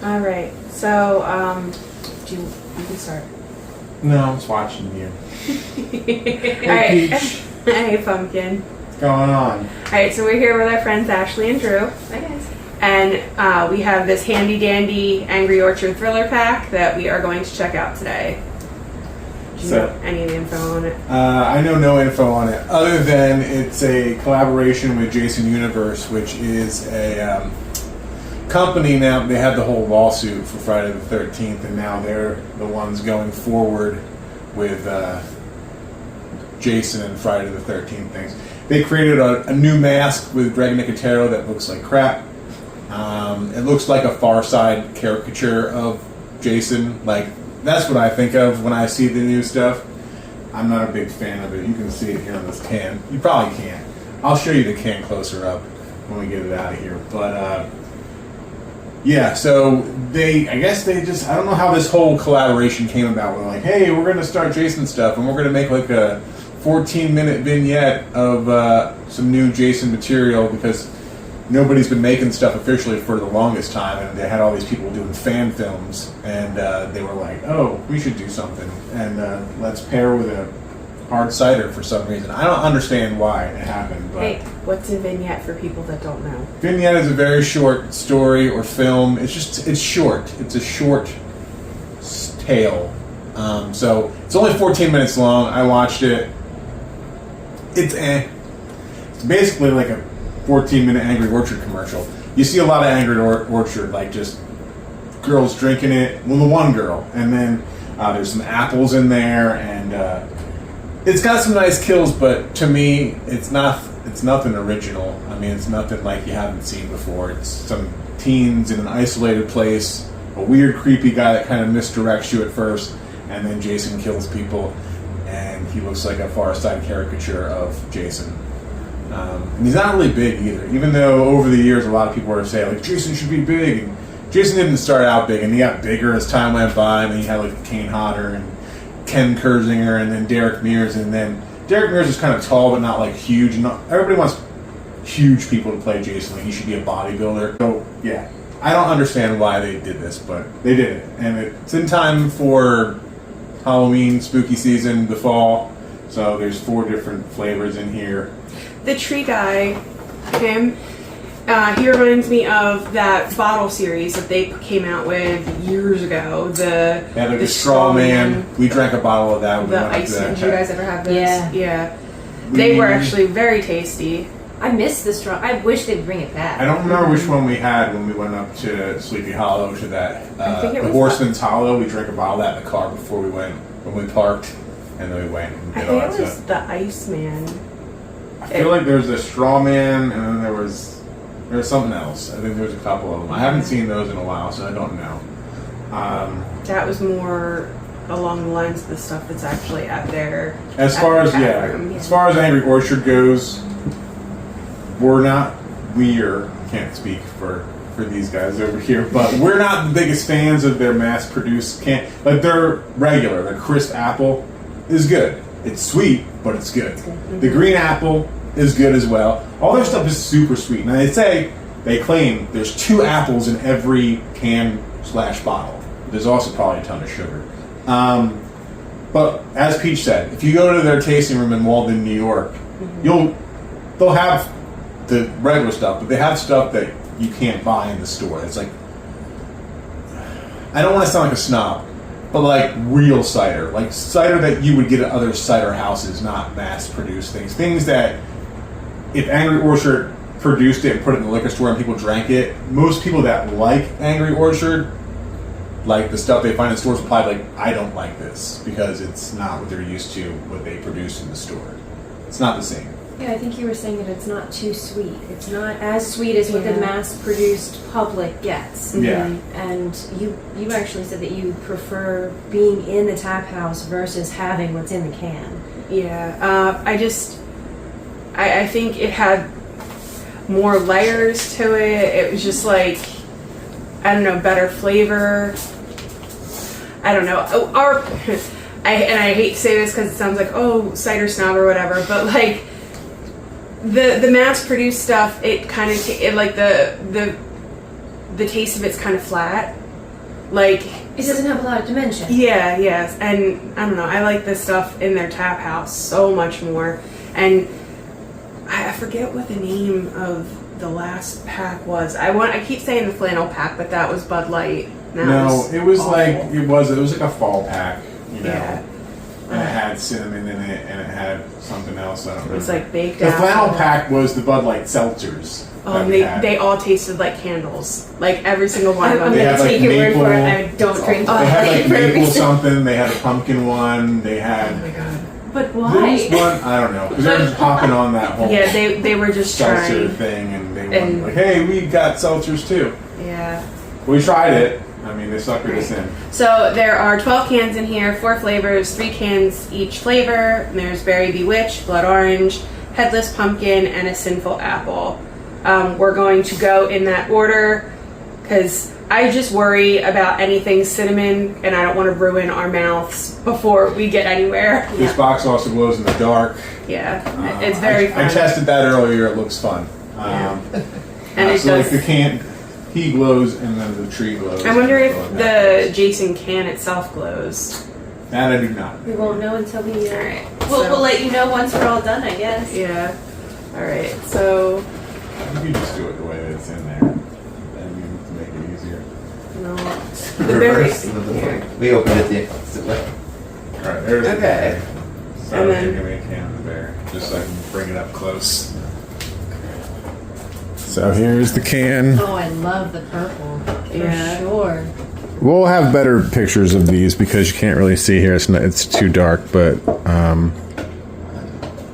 All right. So, you can start. No, I'm just watching you. All right. Hey, Pumpkin. What's going on? All right. So we're here with our friends Ashley and Drew. Hi guys. And we have this handy dandy Angry Orchard thriller pack that we are going to check out today. Do you know any of the info on it? I know no info on it, other than it's a collaboration with Jason Universe, which is a company now. They had the whole lawsuit for Friday the 13th, and now they're the ones going forward with Jason and Friday the 13th things. They created a new mask with Greg Nicotero that looks like crap. It looks like a Far Side caricature of Jason. Like, that's what I think of when I see the new stuff. I'm not a big fan of it. You can see it here on this can. You probably can't. I'll show you the can closer up when we get it out of here. But yeah, so I guess they just, I don't know how this whole collaboration came about. We're like, hey, we're going to start Jason stuff, and we're going to make like a 14-minute vignette of some new Jason material, because nobody's been making stuff officially for the longest time, and they had all these people doing fan films, and they were like, oh, we should do something, and let's pair with a hard cider for some reason. I don't understand why it happened, but... Hey, what's a vignette for people that don't know? Vignette is a very short story or film. It's short. It's a short tale. So it's only 14 minutes long. I watched it. It's basically like a 14-minute Angry Orchard commercial. You see a lot of Angry Orchard, like just girls drinking it. Well, the one girl, and then there's some apples in there, and it's got some nice kills. But to me, it's nothing original. I mean, it's nothing like you haven't seen before. It's some teens in an isolated place, a weird, creepy guy that kind of misdirects you at first, and then Jason kills people, and he looks like a Far Side caricature of Jason. And he's not really big either, even though over the years a lot of people were saying like Jason should be big, and Jason didn't start out big, and he got bigger as time went by. And then you had like Kane Hodder and Ken Kersinger, and then Derek Mears, and then Derek Mears is kind of tall but not like huge. Everybody wants huge people to play Jason, like he should be a bodybuilder. So yeah, I don't understand why they did this, but they did it, and it's in time for Halloween, spooky season, the fall. So there's 4 different flavors in here. The tree guy, him, he reminds me of that bottle series that they came out with years ago. The Straw Man. We drank a bottle of that. The ice. Did you guys ever have those? Yeah. They were actually very tasty. I miss the straw. I wish they'd bring it back. I don't remember which one we had when we went up to Sleepy Hollow to that. I think it the was Horseman's Hollow. We drank a bottle of that in the car before we went, when we parked, and then we went and I did all think that it was stuff. the Iceman. I feel like there's the Straw Man, and then there was something else. I think there was a couple of them. I haven't seen those in a while, so I don't know. That was more along the lines of the stuff that's actually at their As far as Angry Orchard goes, can't speak for these guys over here, but we're not the biggest fans of their mass-produced like their regular, their crisp apple is good. It's sweet, but it's good. Mm-hmm. The green apple is good as well. All their stuff is super sweet. Now they claim there's 2 apples in every can/bottle. There's also probably a ton of sugar. But as Peach said, if you go to their tasting room in Walden, New York, they'll have the regular stuff, but they have stuff that you can't buy in the store. It's like, I don't want to sound like a snob, but like real cider, like cider that you would get at other cider houses, not mass-produced things. Things that if Angry Orchard produced it and put it in the liquor store and people drank it, most people that like Angry Orchard, like the stuff they find in stores, apply like, I don't like this because it's not what they're used to, what they produce in the store. It's not the same. Yeah, I think you were saying that it's not too sweet. It's not as sweet as what the mass-produced public gets. Yeah. And you actually said that you prefer being in the tap house versus having what's in the can. Yeah. I think it had more layers to it. It was just like, I don't know, better flavor. I don't know. I hate to say this because it sounds like, oh, cider snob or whatever, but like, the mass-produced stuff, it kind of like the taste of it's kind of flat. Like, It doesn't have a lot of dimension. yeah, yes, and I don't know. I like this stuff in their tap house so much more. And I forget what the name of the last pack was. I keep saying the flannel pack, but that was Bud Light. It was like a fall pack, you know. Yeah. And it had cinnamon in it, and it had something else. I don't It know. was like baked The flannel apple. pack was the Bud Light seltzers. Oh, that and we had. they all tasted like candles. Like every single one of I'm them. They gonna had, like, take your word for it. I maple- don't drink They had like Bud Light maple for something. They had a pumpkin one. They had. Oh my god. But There why? was one, I don't know, because they were just hopping on that whole Yeah, they were just seltzer trying. thing, and they And- were like, "Hey, we got seltzers too." Yeah. We tried it. I mean, they suckered us in. So there are 12 cans in here, 4 flavors, 3 cans each flavor. And there's Berry Bewitched, Blood Orange, Headless Pumpkin, and a Cinnful Apple. We're going to go in that order because I just worry about anything cinnamon, and I don't want to ruin our mouths before we get anywhere. This box also glows in the dark. Yeah, it's very fun. I tested that earlier. It looks fun. And it so does. like the can, he glows, and then the tree glows. I wonder if and the Jason can itself glows. that I do not. We won't know until we. All right. We'll let you know once we're all done, I guess. Yeah. All right. So You can just do it the way that it's in there, and you to make it easier. no. Reverse. Here. We opened it the opposite way. All right, there's the Okay. berry. So And then- give me a can of the berry, just so I can bring it up close. So here's the can. Oh, I love the purple. For Yeah. sure. We'll have better pictures of these because you can't really see here. It's too dark, but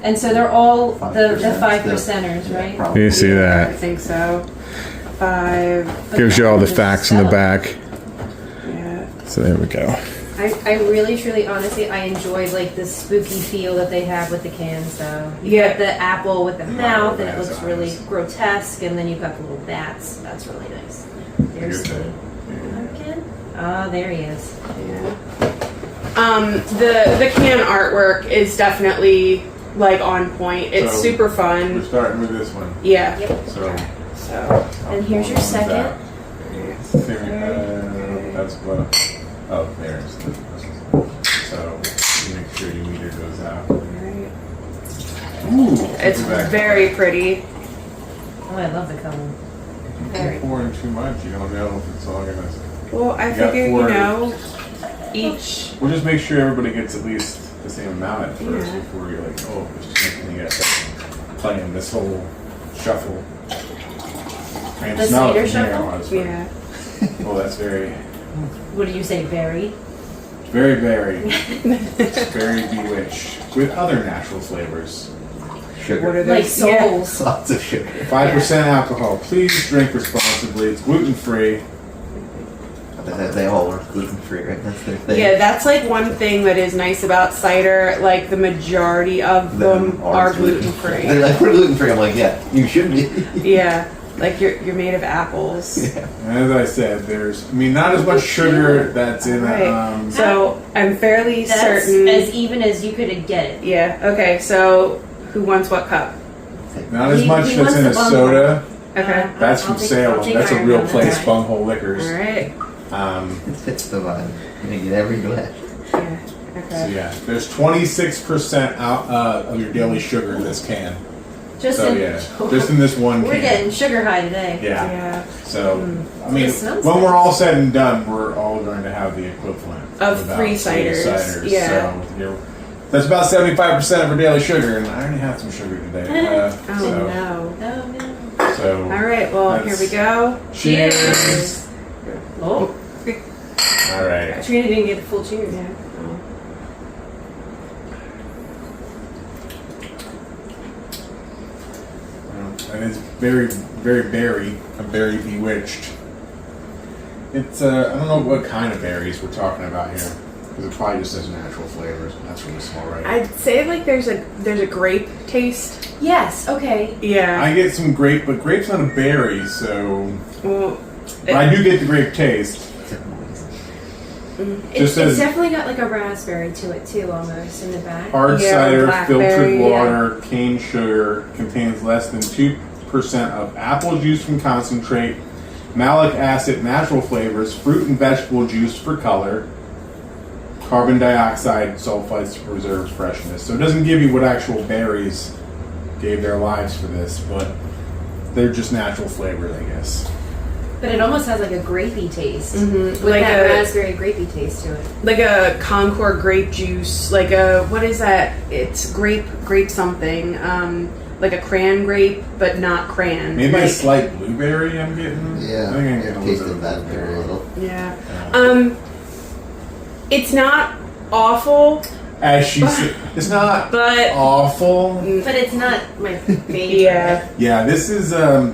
And so they're all the 5% 5%ers, right? Probably. you see I that. think so. 5. Gives you all the facts in the back. Yeah. So there we go. I really, truly, honestly, I enjoyed like the spooky feel that they have with the cans, though. You Yeah. got the apple with the mouth, and it that's looks really honest. grotesque, and then you've got the little bats. That's really nice. Very Here's sweet. Pumpkin? Ah, there he is. Yeah. The can artwork is definitely like on point. It's So, super fun. We're starting with this one. Yeah. Yep. So, So And here's your second. That's what. Oh, there's. So you make sure your meter goes out. alright. Ooh, It's look at that. very pretty. Oh, I love the color. If you're pouring too much, you don't know if it's all gonna. Well, I You got figure, you 4. know, each. We'll just make sure everybody gets at least the same amount at first Yeah. before you're like, oh, it's just making you playing this whole shuffle. I can The smell cider it from here. shuffle? Oh, that's right. Yeah. Well, that's very, What do you say, berry? very berry. It's very bewitched with other natural flavors. Sugar. What are Like those? Yeah. souls. Lots of sugar. 5% alcohol. Please drink responsibly. It's gluten free. They all are gluten free, right? That's their thing. Yeah, that's like one thing that is nice about cider. Like the majority of them are gluten They're free. like, we're gluten free. I'm like, yeah, you should be. Yeah, like you're made of apples. Yeah. And as I said, there's, I mean, not as much sugar that's in it. Right. So I'm fairly That's certain. as even as you could get it. Yeah. Okay. So who wants what cup? not as He- much he that's wants in the a bum soda. Okay. That's I'll from take- Salem. I'll take That's a Iron real Man, place, that's right. Bunghole Liquors. All right. It fits the vibe. You get every glass. Yeah. So Okay. yeah, there's 26% out of your daily sugar in this can. Just So in, yeah, just in this one we're can. getting sugar high today. Yeah. Yeah. So I mean, It smells when nice. we're all said and done, we're all going to have the equivalent Of about 3 ciders. Yeah. So that's about 75% of our daily sugar, and I already had some sugar today. Oh so, no. Oh no. So All right. Well, here That's- we go. cheers. Oh, All right. Trina didn't get a full cheers. Yeah. And it's very, very berry. A berry bewitched. It's I don't know what kind of berries we're talking about here, because it probably just has natural flavors. That's really small, right? I'd say like there's a grape taste. Yes. Okay. Yeah. I get some grape, but grape's not a berry, so Well, but I do get the grape taste. It's, Just it's as- definitely got like a raspberry to it too, almost in the back. Hard Yeah, cider, blackberry, filtered yeah. water, cane sugar, contains less than 2% of apple juice from concentrate, malic acid, natural flavors, fruit and vegetable juice for color, carbon dioxide, sulfites to preserve freshness. So it doesn't give you what actual berries gave their lives for this, but they're just natural flavors, I guess. But it almost has like a grapey taste. Mhm. With Like that a- raspberry grapey taste to it. Like a Concord grape juice, like a, what is that? It's grape something. Like a cran grape, but not cran. Maybe like, a slight blueberry I'm getting. Yeah, I think I'm getting a little tasted bit of that very blueberry. little. Yeah. It's not awful, As she said, it's not but awful. But it's not my favorite. yeah. Yeah, this is and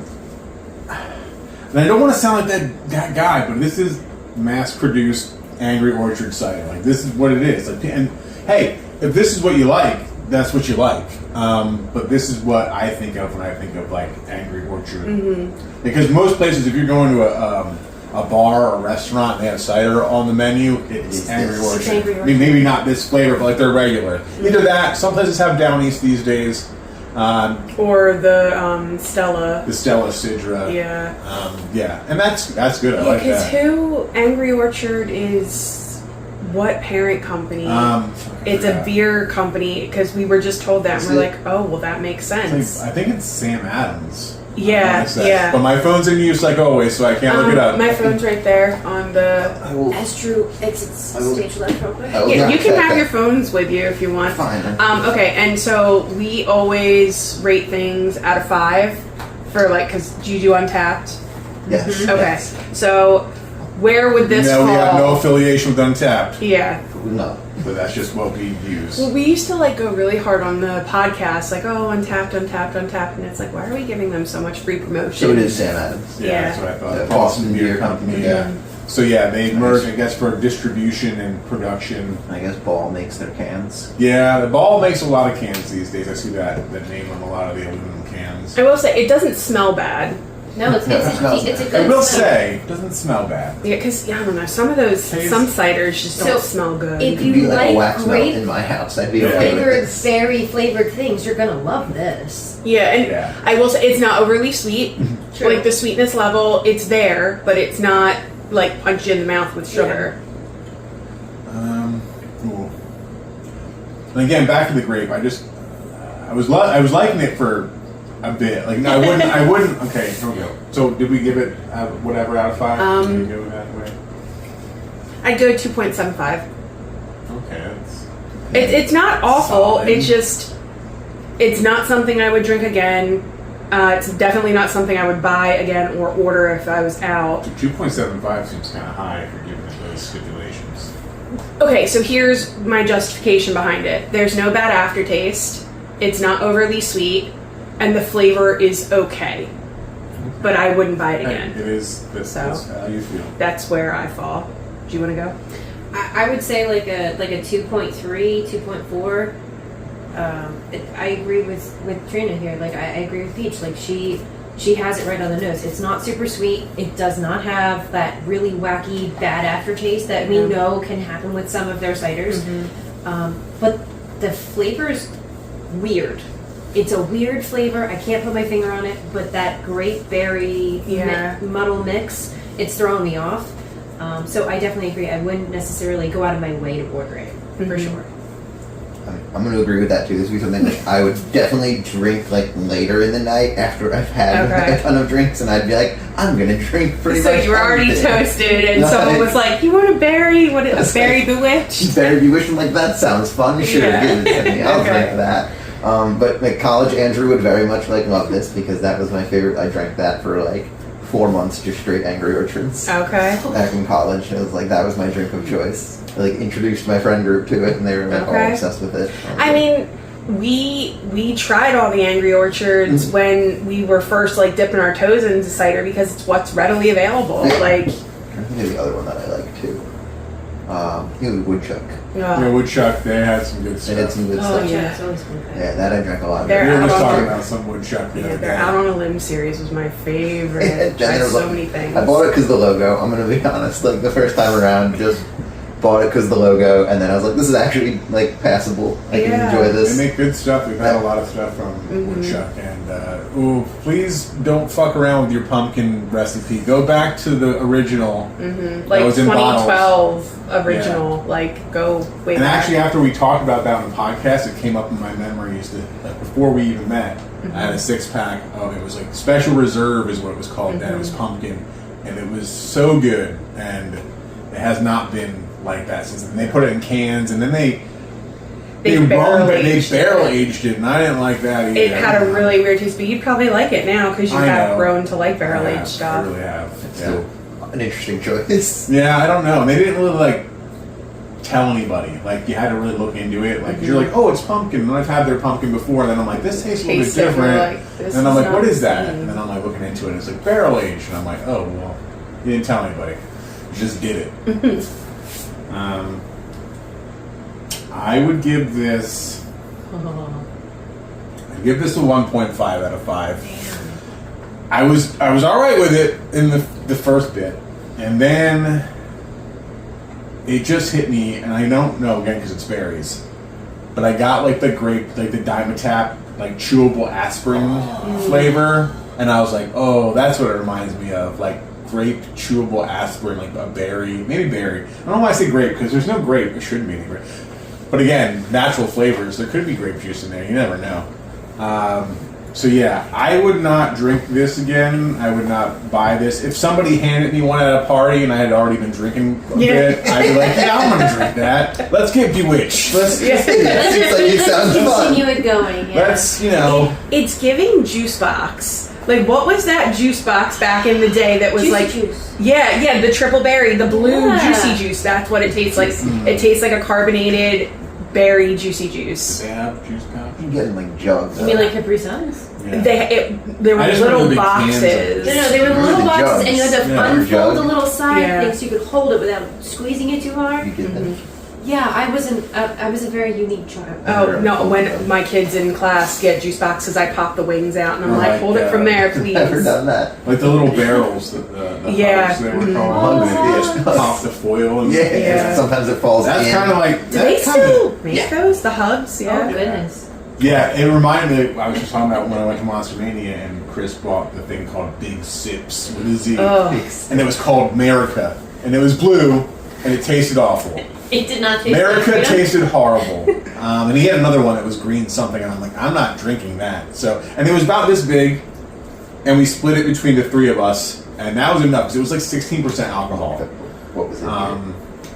I don't want to sound like that guy, but this is mass-produced Angry Orchard cider. Like, this is what it is. Like, and hey, if this is what you like, that's what you like. But this is what I think of when I think of like Angry Orchard, because most places, if you're going to a bar or a restaurant, and they have cider on the menu, it's Angry It's Orchard. Angry I mean, maybe not this flavor, but like they're regular. Either that. Some places have Down East these days. Or the Stella. The Stella Sidra. Yeah. Yeah, and that's good. I Yeah, like because that. who Angry Orchard is what parent company? It's a beer company, because we were just told that, Is and we're it? like, oh, well, that makes sense. I think it's Sam Adams. Yeah, I wanna say. yeah. But my phone's in use like always, so I can't look it up. My phone's right there on the. I will. As Drew exits I will- stage left real quick. I will Yeah, not you can check have that. your phones with you if you want. Fine. Okay, and so we always rate things out of 5 for like, because you do Untapped. Yes. Okay, yes. so where would this no, fall? we have no affiliation with Untapped, Yeah. No. but that's just what we use. Well, we used to like go really hard on the podcast, like, oh, Untapped, Untapped, Untapped, and it's like, why are we giving them so much free promotion? So it is Sam Adams. yeah. That's what I thought. The Boston Beer Company. Yeah. So yeah, they merge, I guess, for distribution and production. I guess Ball makes their cans. Yeah, the Ball makes a lot of cans these days. I see that name on a lot of the aluminum cans. I will say, it doesn't smell bad. No, it's a good I will smell. say, it doesn't smell bad. Yeah, because, I don't know, some of those, Taste. some ciders just So, don't smell good. if It'd you be like a like wax melt grape in my house. I'd be Yeah. okay with flavored, this. berry flavored things, you're gonna love this. Yeah, and Yeah. I will say, it's not overly sweet. True. Like, the sweetness level, it's there, but it's not, like, punch you in the mouth with sugar. Cool. And again, back to the grape. I was liking it for a bit. Like, no, I wouldn't. Okay, here we go. So, did we give it whatever out of 5? Did we go that way? I'd go 2.75. Okay, that's It's not awful. Solid. It's just, it's not something I would drink again. It's definitely not something I would buy again or order if I was out. 2.75 seems kind of high if you're giving it those stipulations. Okay, so here's my justification behind it. There's no bad aftertaste. It's not overly sweet, and the flavor is okay. But I wouldn't buy it Hey, again. it is. That's how you feel. That's where I fall. Do you want to go? I would say like a 2.3, 2.4. I agree with Trina here. Like I agree with Peach. Like she has it right on the nose. It's not super sweet. It does not have that really wacky bad aftertaste that we know can happen with some of their ciders. But the flavor is weird. It's a weird flavor. I can't put my finger on it, but that grape berry muddle mix, it's throwing me off. So I definitely agree. I wouldn't necessarily go out of my way to order it for sure. I'm going to agree with that too. This would be something that I would definitely drink like later in the night after I've had Okay. a ton of drinks, and I'd be like, I'm going to drink pretty So much. you were already everything. toasted, and No, someone was like, "You want a berry? What? A That's berry like- bewitched?" Better be wishing like that sounds fun. Sure, Yeah. give it to me. I'll Okay. drink that. But like college, Andrew would very much like love this because that was my favorite. I drank that for like 4 months, just straight Angry Orchards. Okay. Back in college, it was like that was my drink of choice. I like introduced my friend group to it, and they were like all Okay. obsessed with it. I mean, we tried all the Angry Orchards when we were first like dipping our toes into cider because it's what's readily available. Yeah. Like, I think of the other one that I like too. Woodchuck. Yeah, Woodchuck, they had some good It stuff. had some good Oh stuff. yeah, it's always fun. Yeah, that I drank a lot of. They're We were out just on talking the- about some Woodchuck the yeah, other their day. Out on a Limb series was my favorite. Yeah, Tried Jenner so lo- many things. I bought it because the logo. I'm gonna be honest. Like the first time around, just bought it because the logo, and then I was like, this is actually like passable. I can enjoy this. They make good stuff. We've had a lot of stuff from Woodchuck, and please don't fuck around with your pumpkin recipe. Go back to the original. Like was in 2012 original. Like go way And back. actually, after we talked about that on the podcast, it came up in my memories that like, before we even met, I had a 6-pack of it was like Special Reserve is what it was called then. It was pumpkin, and it was so good, and it has not been like that since then. They put it in cans, and then they barrel aged it, and I didn't like that either. It had a really weird taste, but you'd probably like it now because you I have know. grown to like barrel aged I stuff. really have. It's still an interesting choice. Yeah, I don't know. They didn't really like tell anybody. Like you had to really look into it. Like you're like, oh, it's pumpkin, and I've had their pumpkin before, and then I'm like, this tastes a little bit Tastes different, different. like, this and I'm is like, what not is that? the same. And then I'm like looking into it, and it's like barrel aged, and I'm like, oh well, you didn't tell anybody. You just did it. I would give this. I'd give this a 1.5 out of 5. I was all right with it in the first bit, and then it just hit me, and I don't know again because it's berries, but I got like the grape, like the Dimetap, like chewable aspirin flavor, and I was like, oh, that's what it reminds me of, like grape chewable aspirin, like a berry, maybe berry. I don't know why I say grape because there's no grape. There shouldn't be any grape. But again, natural flavors. There could be grape juice in there. You never know. So yeah, I would not drink this again. I would not buy this. If somebody handed me one at a party and I had already been drinking a bit, I'd be like, yeah, I want to drink that. Let's get Bewitched. Let's Seems like it sounds fun. Continue it going. Yeah. let's, you know. It's giving juice box. Like what was that juice box back in the day that was Juicy like juice. Yeah, the triple berry, the blue Yeah. juicy juice. That's what it tastes like. It tastes like a carbonated berry juicy Do juice. they have juice pouch? You can get in like jugs. You mean like Capri Suns? Yeah. There were I just remember little the big cans of- boxes. No, they were Those are little the boxes, jugs. and you had to Yeah. unfold Jug. the little side Yeah. thing so you could hold it without squeezing it too hard. You get them. Yeah, I wasn't. I was a very unique child. Oh no! When my kids in class get juice boxes, I pop the wings out and I'm like, "Hold it from there, please." Never done that. Like the little barrels, the Yeah. hubs they were Mhm. called. Oh, They pop the foil. And Yeah. Yeah. Sometimes it falls That's in. kind of like Do they that's kinda- still make those? The hubs? Oh Yeah. goodness. Yeah, it reminded me. I was just talking about when I went to Monster Mania and Chris bought the thing called Big Sips with a Z, Oh. and it was called America, and it was blue, and it tasted awful. It did not taste America like tasted horrible, and he had another one that was green something, and I'm like, I'm not drinking that. So, and it was about this big, and we split it between the three of us, and that was enough because it was like 16% alcohol. What was it?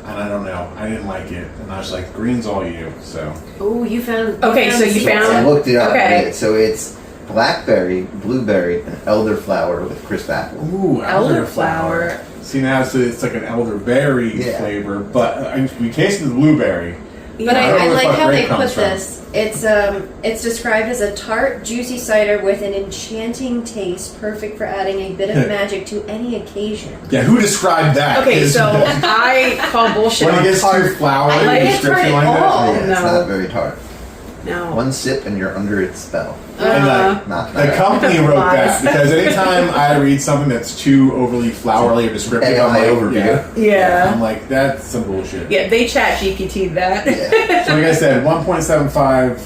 And I don't know, I didn't like it, and I was like, green's all you. So, Oh, you found. Okay, so the you secret. found- I looked it up. Okay. So it's blackberry, blueberry, and elderflower with crisp apple. ooh, Elderflower. See now it's like an elderberry Yeah. flavor, but we tasted the blueberry. But I don't know I where the like fuck how grape they comes put from. this. It's described as a tart, juicy cider with an enchanting taste, perfect for adding a bit of magic to any occasion. Yeah, who described that? Okay, 'Cause so I call bullshit when it on gets tart. too flowery, I like and it restriction tart like at all. that. Yeah, it's no. not very tart. No. One sip and you're under its spell. And Not the bad. company wrote Lies. that because anytime I read something that's too overly flowery or descriptive, I'm AI like, overview. Yeah. I'm like, that's some bullshit. Yeah, they chat GPT'd that. Yeah. So like I said, 1.75.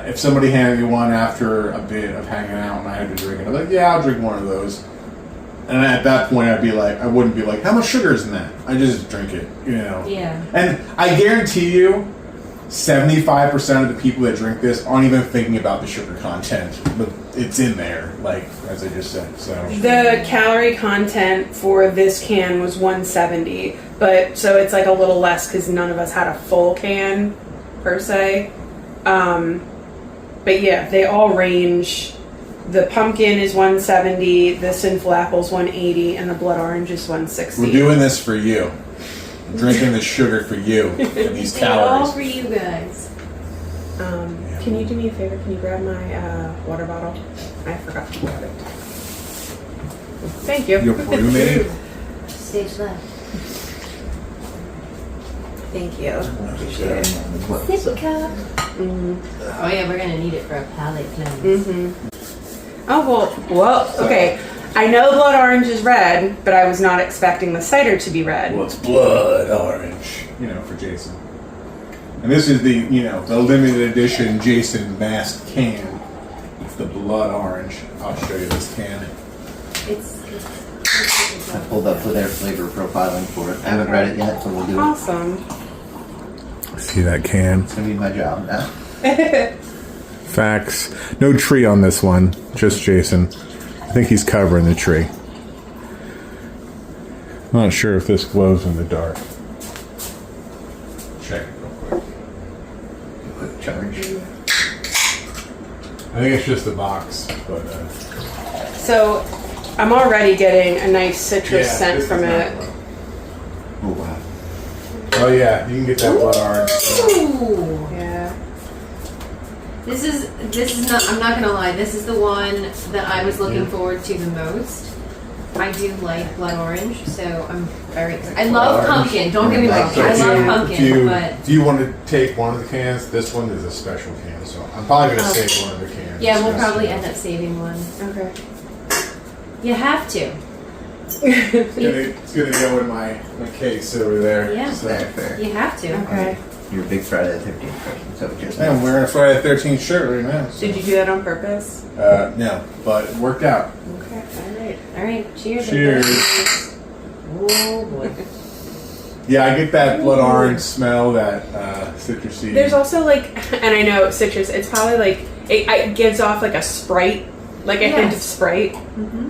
If somebody handed me one after a bit of hanging out and I had to drink it, I'm like, yeah, I'll drink one of those. And at that point, I'd be like, I wouldn't be like, how much sugar is in that? I just drink it, you know. Yeah. And I guarantee you, 75% of the people that drink this aren't even thinking about the sugar content, but it's in there, like as I just said. So The calorie content for this can was 170, but so it's like a little less because none of us had a full can per se. But yeah, they all range. The pumpkin is 170, the Cinnful Apple is 180, and the blood orange is 160. we're doing this for you. I'm drinking the sugar for you and these Did it all calories. for you guys. Can you do me a favor? Can you grab my water bottle? I forgot to grab it. Thank you. Your roommate. Stage left. Thank you. Appreciate it. Sip cup. Oh yeah, we're gonna need it for a palate cleanse. Oh well. Okay. I know blood orange is red, but I was not expecting the cider to be red. Well, it's blood orange, for Jason. And this is the limited edition Jason masked can. It's the blood orange. I'll show you this can. I pulled up their flavor profiling for it. I haven't read it yet, but we'll do it. Awesome. See that can? It's gonna be my job now. Facts. No tree on this one, just Jason. I think he's covering the tree. I'm not sure if this glows in the dark. Check it real quick. Charge. I think it's just the box, but So, I'm already getting a nice citrus scent from it. Oh wow. Oh yeah, you can get that blood orange. Ooh. Yeah. This is not. I'm not gonna lie. This is the one that I was looking forward to the most. I do like blood orange, so I'm very excited. I love pumpkin. Don't get me wrong. I love pumpkin, but do you want to take one of the cans? This one is a special can, so I'm probably gonna save one of the cans. yeah, we'll probably end up saving one. Okay. You have to. It's gonna go in my case over there. Yeah. So. Fair. You have to. Okay. You're a big Friday the 13th person, so just. I'm wearing a Friday the 13th shirt right now. So. Did you do that on purpose? No, but it worked out. Okay. All right. Cheers. Cheers. Oh boy. Yeah, I get that blood orange smell, that citrusy. There's also and I know citrus, it's probably it gives off a Sprite, a hint of Sprite. Mm-hmm.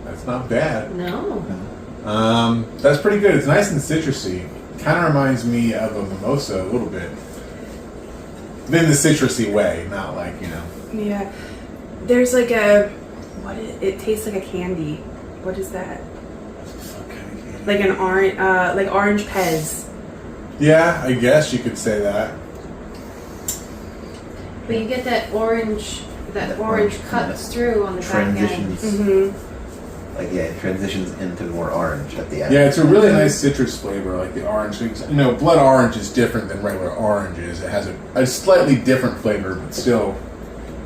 That's not bad. No. That's pretty good. It's nice and citrusy. Kind of reminds me of a mimosa a little bit. But in the citrusy way, not Yeah. There's it tastes like a candy. What is that? Like an orange, like orange Pez. Yeah, I guess you could say that. But you get that orange. That orange cuts through on the back end. Transitions. Mm-hmm. It transitions into more orange at the end. Yeah, it's a really nice citrus flavor, like the orange. Blood orange is different than regular oranges. It has a slightly different flavor, but still,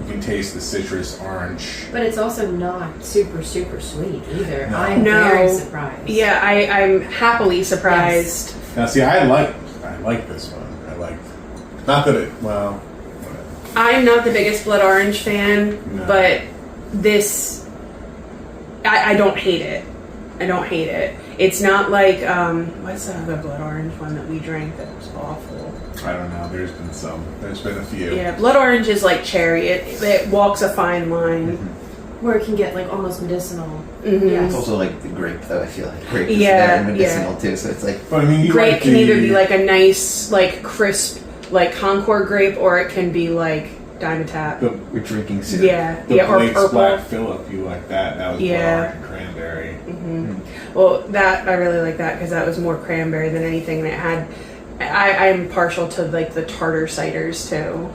you can taste the citrus orange. But it's also not super, super sweet either. No. I'm very surprised. Yeah, I'm happily surprised. Yes. Now, see, I like this one. Not that whatever. I'm not the biggest blood orange fan, No. but this, I don't hate it. I don't hate it. It's not like, what's the other blood orange one that we drank that was awful? I don't know. There's been some. There's been a few. Yeah, blood orange is like cherry. It walks a fine line. Where it can get almost medicinal. Mm-hmm. Yes. It's also like the grape, though. I feel like grape is Yeah, very medicinal too. So it's like But I mean, you Grape like can the, either be like a nice, crisp, Concord grape, or it can be like Dimetapp. we're drinking soon. Yeah, the or Blake's purple. Black Phillip. You like that? That was blood Yeah. orange and cranberry. Hmm. Well, that I really like that because that was more cranberry than anything. And it had. I'm partial to the tartar ciders too.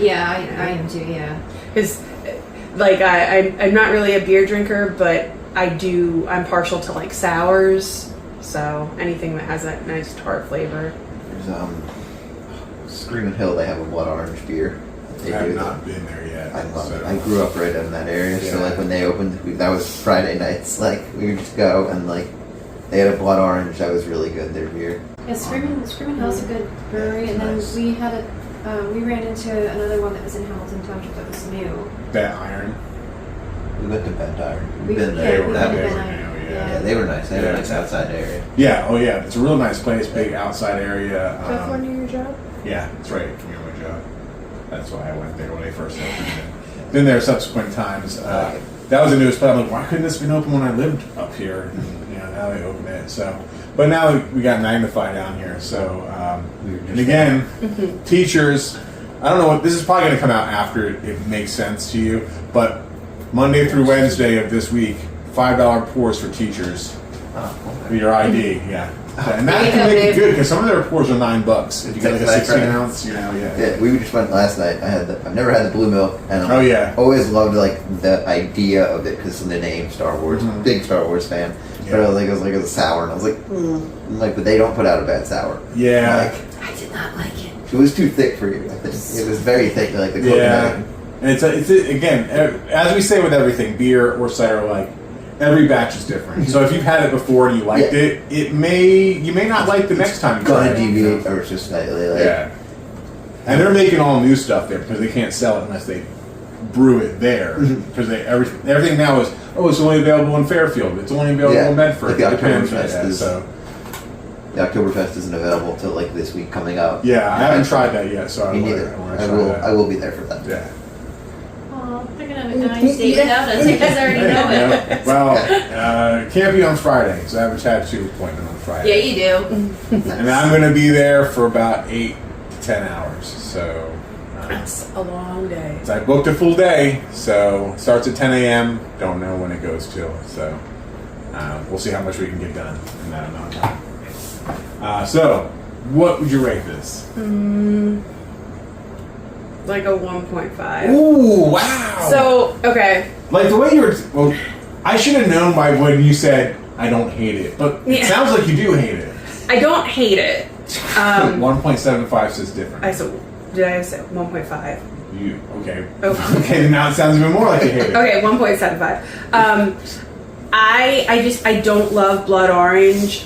Yeah, I am too. Yeah. Because, I'm not really a beer drinker, but I'm partial to sours. So anything that has that nice tart flavor. There's Screaming Hill. They have a blood orange beer. They I have do. not been there yet. I love so. it. I grew up right in that area, so Yeah. when they opened, that was Friday nights. We would just go and they had a blood orange that was really good. Their beer. Yeah, Screaming Hill's a good brewery, and then Nice. we ran into another one that was in Hamilton Township that was new. That iron. We went to Bend Iron. We- We've been yeah, there. we That went was, to They were Bend Iron, new, yeah, they were nice. They had a nice outside area. Yeah. Oh yeah. It's a real nice place. Big outside area. Your job? Yeah, it's right near my job. That's why I went there when they first opened it. Been there subsequent times. That was the newest place. I'm like, why couldn't this have been open when I lived up here? And, now they open it. So, but now we got Magnify down here. So, and again, teachers. I don't know what this is probably going to come out after it makes sense to you, but Monday through Wednesday of this week, $5 pours for teachers Oh, for your ID. Yeah. And that can make it good because some of their pours are $9. If you get a 16 ounce, yeah. Yeah, we just went last night. I've never had the blue milk, and Oh, yeah. always loved the idea of it because of the name Star Wars. Big Star Wars fan. But Yeah. it was a sour, and I was like, but they don't put out a bad sour. Yeah. I did not like it. It was too thick for you. I think it was very thick, like the coconut. Yeah, and it's again, as we say with everything, beer or cider, like every batch is different. So if you've had it before and you liked it, you may not like the next time you try Gonna it. deviate or just slightly. Like, Yeah, and they're making all new stuff there because they can't sell it unless they brew it there. Because everything now is it's only available in Fairfield. It's only available in Medford. Like the It depends. Oktoberfest is. So The Oktoberfest isn't available till like this week coming up. yeah, I haven't tried that yet. So Me neither. I will be there for that. Yeah. Oh, they're gonna have a nice date without us. You guys already know it. Yeah. Well, can't be on Friday because I have a tattoo appointment on Friday. Yeah, you do. And I'm going to be there for about 8 to 10 hours. So That's a long day. I booked a full day. So it starts at 10 a.m. Don't know when it goes till. So we'll see how much we can get done in that amount of time. So what would you rate this? Like a 1.5. Ooh, wow. So, okay. like the way you were, well, I should have known by when you said I don't hate it, but it Yeah. sounds like you do hate it. I don't hate it. 1.75 says different. Did I say 1.5? You okay? Oh. Okay, then now it sounds even more like you hate it. Okay, 1.75. I don't love blood orange.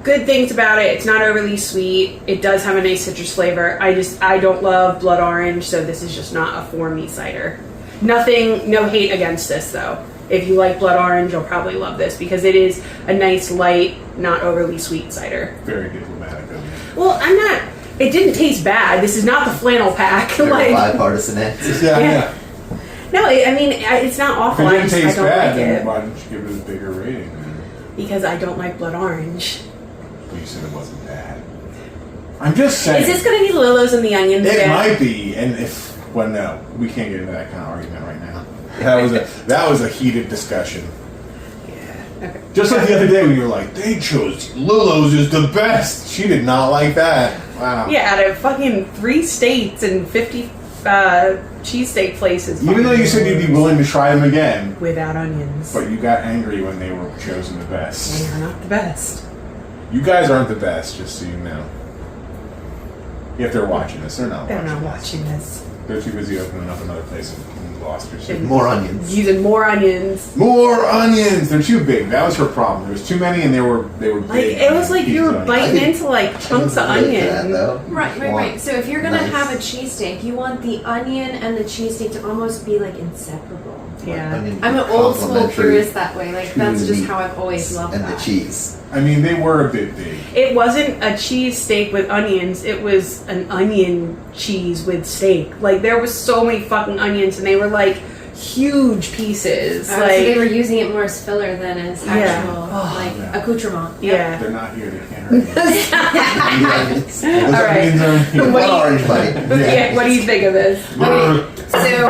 Good things about it. It's not overly sweet. It does have a nice citrus flavor. I don't love blood orange, so this is just not a for me cider. No hate against this though. If you like blood orange, you'll probably love this because it is a nice, light, not overly sweet cider. Very diplomatic of you. Well, it didn't taste bad. This is not the flannel pack. Very bipartisan answers. Yeah. No, it's not If awful. it I didn't taste don't bad, like then it why don't you give it a bigger rating? because I don't like blood orange. You said it wasn't bad. I'm just saying. Is this going to be Lillo's and the Onions? It again? might be, and no, we can't get into that kind of argument right now. That was a heated discussion. Yeah. Okay. Just like the other day when you were like, they chose Lulu's is the best. She did not like that. Wow. Yeah, out of fucking 3 states and 50 cheesesteak places. Even though you said you'd be willing to try them again, without onions. but you got angry when they were chosen the best. They are not the best. You guys aren't the best, just so you know. If they're watching this, they're not They're watching not this. watching this. They're too busy opening up another place in Gloucester City. More onions. Using more onions. More onions! They're too big. That was her problem. There was too many and they were Like big. it was like you were onions. biting I think- into like chunks of I relate to that, onion. though. Right. So if you're gonna Nice. have a cheesesteak, you want the onion and the cheesesteak to almost be like inseparable. Yeah. Onions I'm an are old school complementary purist that way. Like to that's the just meat how I've always loved and that. the cheese. I mean, they were a bit big. It wasn't a cheese steak with onions. It was an onion cheese with steak. Like there was so many fucking onions, and they were like huge pieces. So they Like were using it more as filler than as Yeah. actual Oh, like yeah. accoutrement. yeah. They're not here. They can't hurt you. The onions. Those All right. onions are here. What do you- Orange bite. Yeah. What do you think of this? So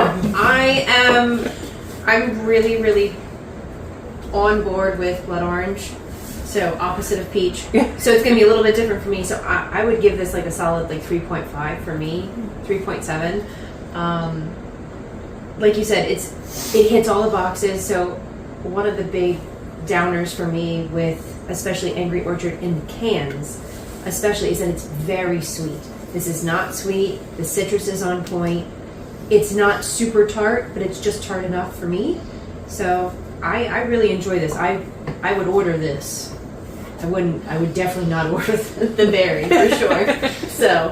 I'm really, really on board with blood orange. So opposite of peach. Yeah. So it's gonna be a little bit different for me. So I would give this like a solid like 3.5 for me, 3.7. Like you said, it hits all the boxes. So one of the big downers for me with especially Angry Orchard in the cans, especially is that it's very sweet. This is not sweet. The citrus is on point. It's not super tart, but it's just tart enough for me. So I really enjoy this. I would order this. I would definitely not order the berry for sure. So,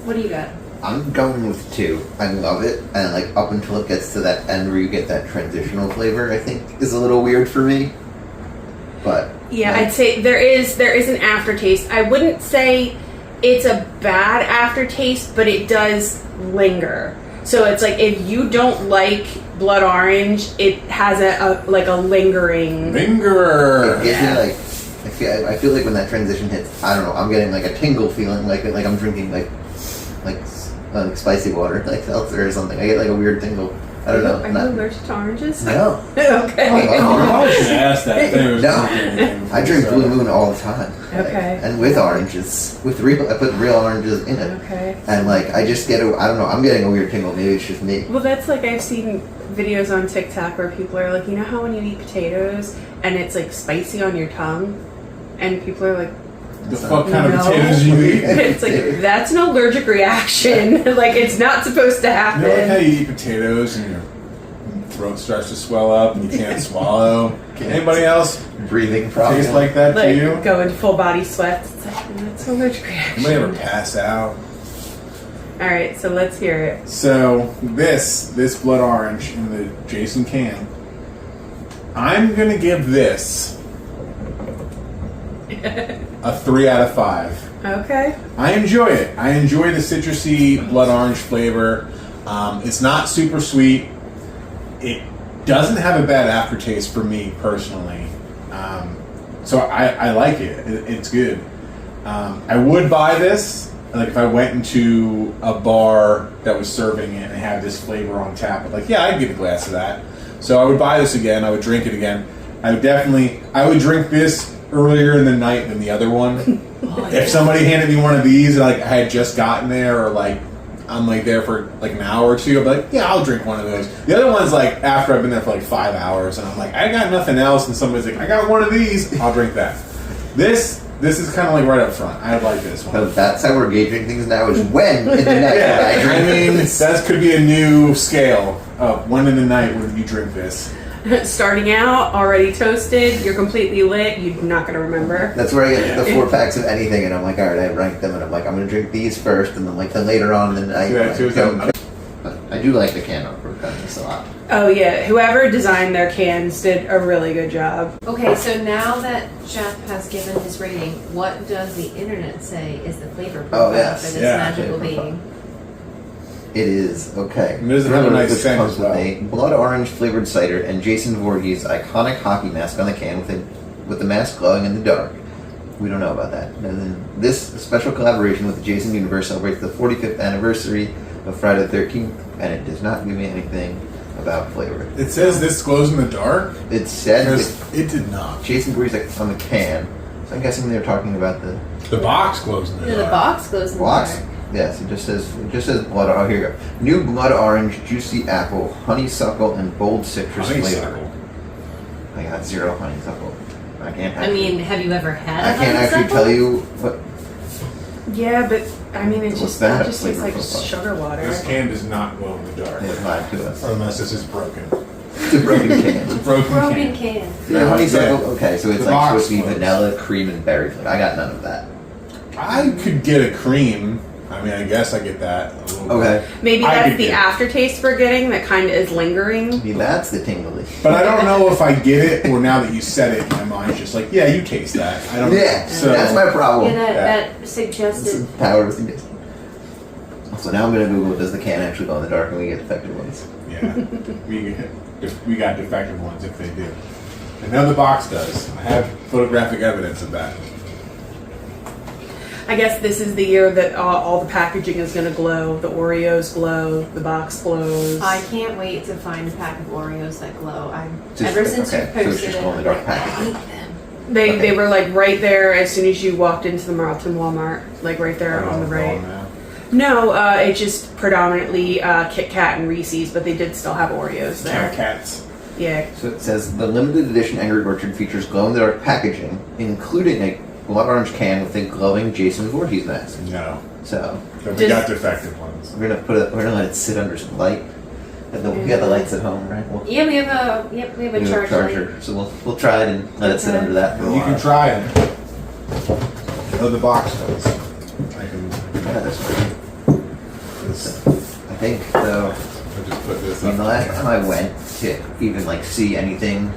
what do you got? I'm going with 2. I love it, and like up until it gets to that end where you get that transitional flavor, I think is a little weird for me. But Yeah, like, I'd say there is an aftertaste. I wouldn't say it's a bad aftertaste, but it does linger. So it's like if you don't like blood orange, it has a lingering. Lingerer. it gives me like I feel like when that transition hits, I don't know, I'm getting like a tingle feeling, like I'm drinking like spicy water, like seltzer or something. I get like a weird tingle. I don't know. Are you allergic to oranges? No. Okay. I should ask that. No. I drink Blue Moon all the time. Okay. And with oranges, I put real oranges in it. Okay. And like I just get I don't know, I'm getting a weird tingle. Maybe it's just me. Well, that's like I've seen videos on TikTok where people are like, you know how when you eat potatoes and it's like spicy on your tongue, and people are like, The fuck kind of potatoes you eat? It's like, that's an allergic reaction. Like, it's not supposed to happen. You know, like how you eat potatoes and your throat starts to swell up and you can't swallow? Anybody else Breathing problem. taste like that Like, to you? go into full body sweats. It's like, that's an allergic reaction. Anybody ever pass out? Alright, so let's hear it. So this blood orange in the Jason can, I'm gonna give this a 3 out of 5. Okay. I enjoy it. I enjoy the citrusy blood orange flavor. It's not super sweet. It doesn't have a bad aftertaste for me personally. So I like it. It's good. I would buy this. Like if I went into a bar that was serving it and had this flavor on tap, like yeah, I'd get a glass of that. So I would buy this again. I would drink it again. I would drink this earlier in the night than the other one. If somebody handed me one of these, like I had just gotten there, or like I'm like there for like an hour or two, I'd be like, yeah, I'll drink one of those. The other one's like after I've been there for like 5 hours, and I'm like, I got nothing else, and somebody's like, I got one of these, I'll drink that. This is kind of like right up front. I like this one. So that's how we're gauging things now. Is when in the night I I drink. mean, that could be a new scale of when in the night when you drink this. Starting out, already toasted, you're completely lit, you're not going to remember. That's where I get the 4 packs of anything, and I'm like, all right, I rank them, and I'm like, I'm gonna drink these first, and then like then later on, and then I. Yeah, too, But I do like the can artwork on this a lot. Oh yeah, whoever designed their cans did a really good job. Okay, so now that Jeff has given his rating, what does the internet say is the flavor profile Oh, yes. for this Yeah, magical flavor profile. being? It is okay. It doesn't have a nice This scent comes as well. with a blood orange flavored cider and Jason Voorhees' iconic hockey mask on the can with the mask glowing in the dark. We don't know about that. And then this special collaboration with the Jason universe celebrates the 45th anniversary of Friday the 13th, and it does not give me anything about flavor. It says this glows in the dark. It said Because it did not. Jason Voorhees like on the can, so I'm guessing they're talking about the The box glows in the Yeah, dark. the box goes in the box. dark. Yes, it just says blood. Oh, here you go. New blood orange, juicy apple, honeysuckle, and bold citrus flavor. Honeysuckle. I got 0 honeysuckle. I can't. I mean, have you ever had I a can't actually honeysuckle? tell you what. Yeah, but I mean, What's it that just tastes flavor like profile? sugar water. This can does not glow in the dark. They lied to us. Unless this is broken. It's a broken can. Broken Broken can. can. The honeysuckle. Okay, so it's The like box supposed to be was- vanilla, cream, and berry flavor. I got none of that. I could get a cream. I mean, I guess I get that. A little bit. Okay, Maybe I that's could the get it. aftertaste we're getting that kind of is lingering. maybe that's the tingly. But I don't know if I get it or now that you said it, my mind's just like, yeah, you taste that. I don't Yeah, know. So, that's my problem. Yeah, that It's suggested. the power of suggestion. So now I'm gonna Google, does the can actually glow in the dark, and we get defective ones. yeah, we got defective ones if they do. I know the box does. I have photographic evidence of that. I guess this is the year that all the packaging is going to glow. The Oreos glow. The box glows. I can't wait to find a pack of Oreos that glow. Just- Ever since okay, you so it's posted just it, glow in the I'm dark like, I packaging. hate them. They Okay. were like right there as soon as you walked into the Marlton Walmart, like right there on the right. No, it's just predominantly Kit Kat and Reese's, but they did still have Oreos there. Cats. Yeah. So it says the limited edition Angry Orchard features glow-in-the-dark packaging, including a blood orange can with a glowing Jason Voorhees mask. No. So But we Just- got defective ones. we're gonna let it sit under some light. We got the lights at home, right? Yeah, we have a we charge charger, so we'll try it and let it sit Okay. under that for a You while. can try it. Oh, the box does. I can. Yeah, that's right. I think though. I'll just put this I mean, up. the last time I went to even like see anything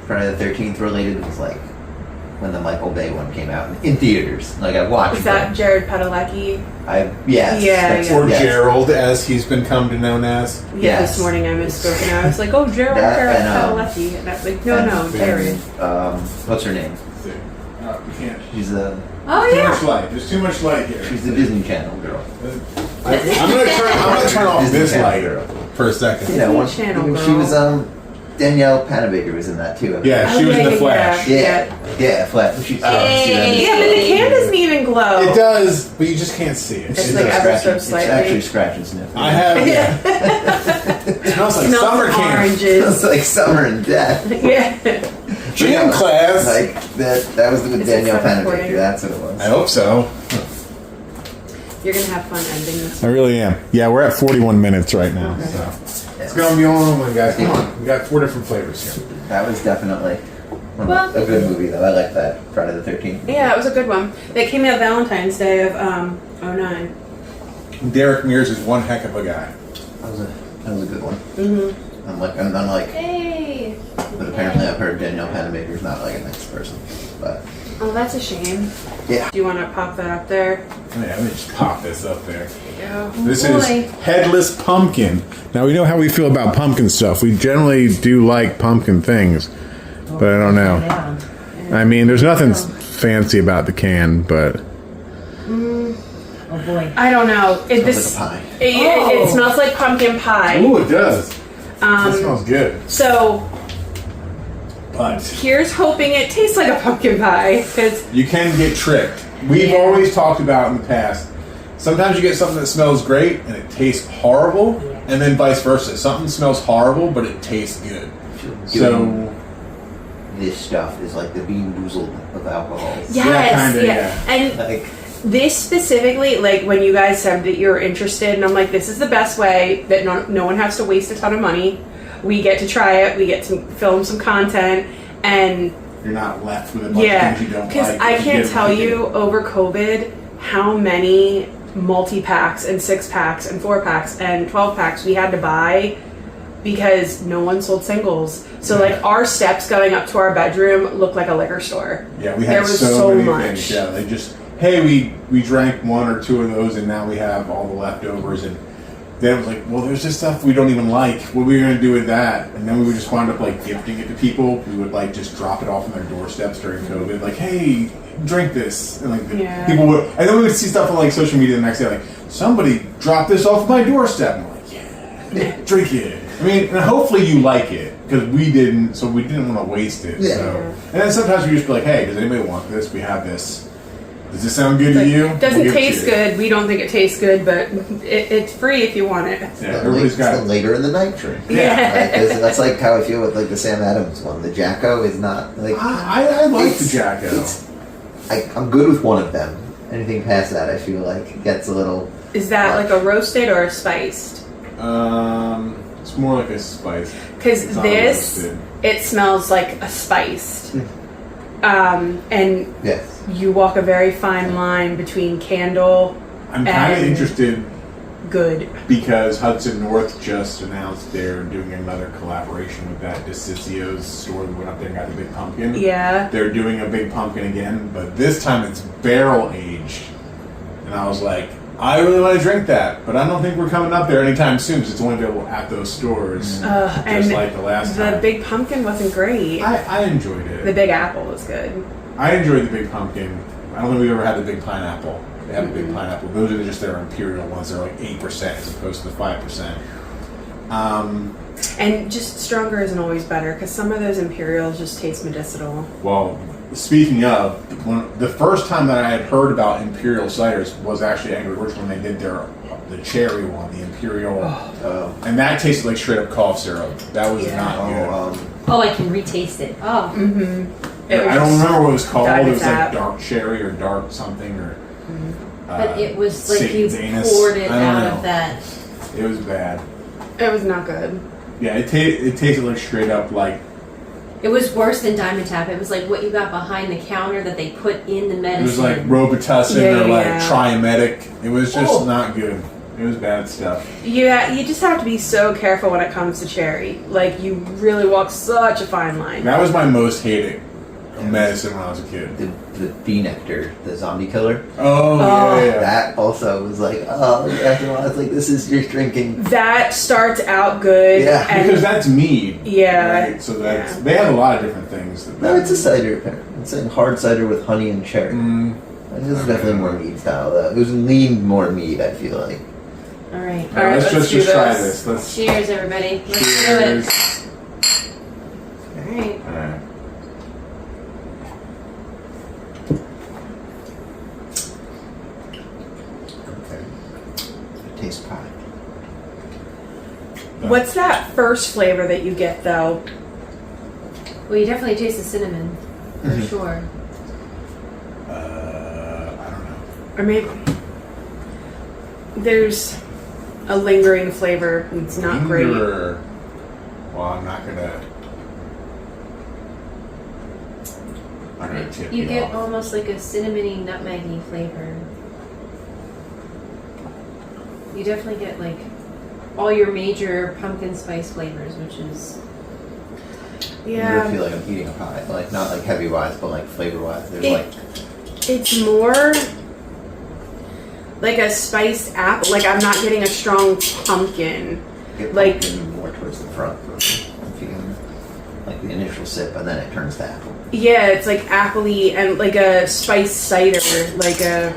Friday the 13th related was like when the Michael Bay one came out in theaters. Like I watched. Is that them. Jared Padalecki? Yes. Yeah, that's- yeah. Or yes. Gerald, as he's been come to known as. Yeah, Yes. this morning I misspoke and I was like, oh, Jared That and, Padalecki. And I was like, no, and- no, Jared. What's her name? We can't. She's the Oh Too yeah. much light. There's too much light here. she's the Disney Channel girl. I'm gonna turn off Disney this Channel light girl. for a second. You know, one, Channel she girl. was Danielle Panabaker was in that too. Yeah, she Oh, was in yeah, the yeah, Flash. Yeah, flat. She's Hey. Yeah, but the can doesn't even glow. It does, but you just can't see it. It's It like does. ever so scratch. It's slightly. actually scratch and sniff. I have. Yeah. It smells like Smells summer of camp. It's oranges. like summer and death. Yeah. Gym class. Like that was the Is it Danielle stop Panabaker. recording? That's what it was. I hope so. You're gonna have fun ending this. I really am. Yeah, we're at 41 minutes right now. Okay. So it's gonna be a long one, guys. Come on, we got 4 different flavors here. That was definitely Well- a good movie, though. I like that. Friday the 13th. Yeah, it was a good one. They came out Valentine's Day of '09. Derek Mears is one heck of a guy. That was a good one. Mm-hmm. I'm like, Hey. but apparently I've heard Danielle Panabaker's not like a nice person. But Oh, that's a shame. yeah, Do you want to pop that up there? Oh, yeah, let me just pop this up there. Yeah. This boy. is Headless Pumpkin. Now, we know how we feel about pumpkin stuff. We generally do like pumpkin things, but I don't know. I mean, there's nothing fancy about the can, but Oh boy. I don't know. It smells like a pie. it smells like pumpkin pie. it does. That smells good. So But here's hoping it tastes like a pumpkin pie, because you can get tricked. We've Yeah. always talked about in the past. Sometimes you get something that smells great and it tastes horrible, and then vice versa. Something smells horrible, but it tastes good. So This stuff is like the Bean Boozled of alcohol. yes, kinda, yeah. And Like, this specifically, like when you guys said that you're interested, and I'm like, this is the best way that no one has to waste a ton of money. We get to try it. We get to film some content, and you're not left with a bunch yeah, of things you don't because like. I if you can't didn't tell like it. you over COVID how many multi-packs and 6-packs and 4-packs and 12-packs we had to buy because no one sold singles. So Yeah. like our steps going up to our bedroom looked like a liquor store. Yeah, we There had was so so many much. things. Yeah, they just, hey, we drank 1 or 2 of those, and now we have all the leftovers. And then it was like, well, there's just stuff we don't even like. What are we gonna do with that? And then we would just wind up like gifting it to people. We would like just drop it off on their doorsteps during COVID. Like, hey, drink this, and like Yeah. people would. And then we would see stuff on like social media the next day, like somebody dropped this off my doorstep. And we're like, yeah, drink it. I mean, and hopefully you like it. Because we didn't, so we didn't want to waste it. Yeah. So, and then sometimes we just be like, "Hey, does anybody want this? We have this. Does this sound good Like, to you?" doesn't We'll give it taste to you." good. We don't think it tastes good, but it's free if you want it. Yeah, everybody's got the it. later in the night drink. Yeah. Right? That's like how I feel with like the Sam Adams one. The Jacko is not like I like the it's- Jacko. I'm good with one of them. Anything past that, I feel like gets a little. Is that like a roasted or a spiced? It's more like a spice. Because It's not this, roasted. it smells like a spiced. And Yes. you walk a very fine line between candle, I'm kind of and- interested good. because Hudson North just announced they're doing another collaboration with that DeCicio's store that went up there and got the big pumpkin. Yeah. They're doing a big pumpkin again, but this time it's barrel aged. And I was like, I really want to drink that, but I don't think we're coming up there anytime soon because it's only available at those stores. Just And like the last the time. big pumpkin wasn't great. I enjoyed it. The big apple was good. I enjoyed the big pumpkin. I don't think we've ever had the big pineapple. They have a big pineapple. Those are just their imperial ones. They're like 8% as opposed to the 5%. And just stronger isn't always better because some of those imperials just taste medicinal. Well, speaking of, the first time that I had heard about imperial ciders was actually Angry Orchard when they did the cherry one, the imperial, and that tasted like straight up cough syrup. That was Yeah. not good. Oh, I can retaste it. Oh. I don't remember what it was called. Dive It was like tap. dark cherry or dark something or. But it was like Saint you Zanus. poured it I don't out know. of that. It was bad. It was not good. Yeah, it tasted like straight up like It was worse than Diamond Tap. It was like what you got behind the counter that they put in the medicine. it was like Robitussin Yeah, or like yeah. Triametic. It was just Oh. not good. It was bad stuff. You just have to be so careful when it comes to cherry. Like you really walk such a fine line. That was my most hated medicine when I was a kid. The bee nectar, the zombie killer. Oh, yeah. That also was like, oh, after a while, it's like this is you're drinking. That starts out good. Yeah. and Because that's mead. Yeah. Right? So that's Yeah. they have a lot of different things. No, it's a cider. Apparently. It's a hard cider with honey and cherry. This is definitely more mead style though. It was leaned more mead. I feel like. All right. All right, let's let's just do try this. this. Let's Cheers, everybody. Let's do cheers. it. All right. All right. Okay. It tastes pie. What's that first flavor that you get though? Well, you definitely taste the cinnamon, for sure. I don't know. Or maybe there's a lingering flavor. It's not great. Lingerer. Well, I'm not gonna tip You get off. almost like a cinnamony, nutmeggy flavor. You definitely get like all your major pumpkin spice flavors, which is I Yeah, feel like I'm eating a pie, like not like heavy wise, but like flavor wise. There's It- like it's more like a spiced apple. Like I'm not getting a strong pumpkin. get like- pumpkin more towards the front. I'm feeling like the initial sip, and then it turns to apple. Yeah, it's like appley and like a spiced cider, like a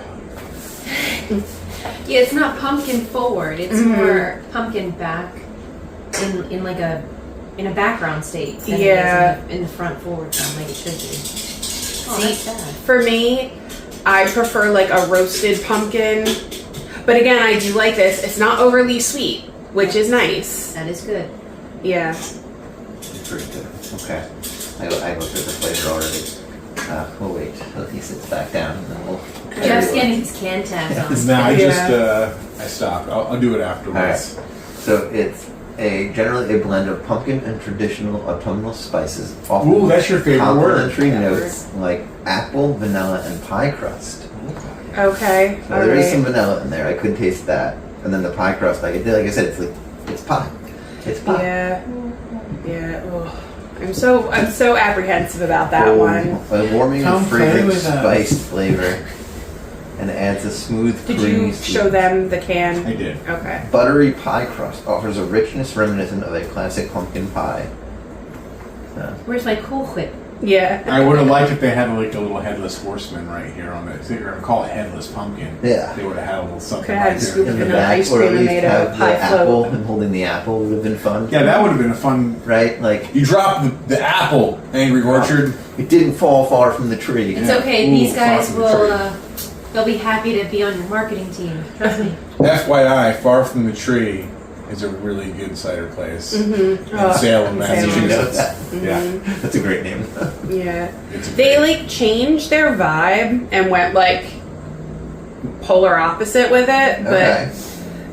yeah. It's not pumpkin forward. It's Mhm. more pumpkin back in like a background state. Than Yeah. it is in the front forward one, like it should be. Oh, See, that's bad. for me, I prefer like a roasted pumpkin. But again, I do like this. It's not overly sweet, which is nice. That is good. Yeah. It's pretty good. Okay, I go through the flavor already. We'll wait till he sits back down, and then we'll. Just getting his can tabs on. No, I Yeah. just I stopped. I'll do it afterwards. So it's generally a blend of pumpkin and traditional autumnal spices, often Ooh, that's your favorite word. complementary notes like apple, vanilla, and pie crust. Okay. So All there is some right. vanilla in there. I could taste that, and then the pie crust. Like I said, it's pie. It's pie. Yeah. Yeah. Ugh. I'm so apprehensive about that one. A warming Come and play fragrant with us. spiced flavor, and it adds a smooth, Did creamy, you show them the can? I did. Okay. buttery pie crust offers a richness reminiscent of a classic pumpkin pie. Where's my Cool Whip? Yeah. I would have liked if they had like a little headless horseman right here on it. They were gonna call it headless pumpkin. Yeah. They would have had a little something Could have had right a scoop there. of In the vanilla back, ice or cream at and least made a have the pie apple float. and holding the apple would have been fun. Yeah, that would have been a fun. Right? Like You drop the apple, Angry Orchard. it didn't fall far from the tree. It's Yeah. okay. Ooh, These guys far from the will. tree. They'll be happy to be on your marketing team. Trust me. FYI, Far From the Tree is a really good cider place Mm-hmm. in Salem, You Massachusetts. know that. Yeah, That's a great name. Yeah. it's a They great- like changed their vibe and went like polar opposite with it, but Okay.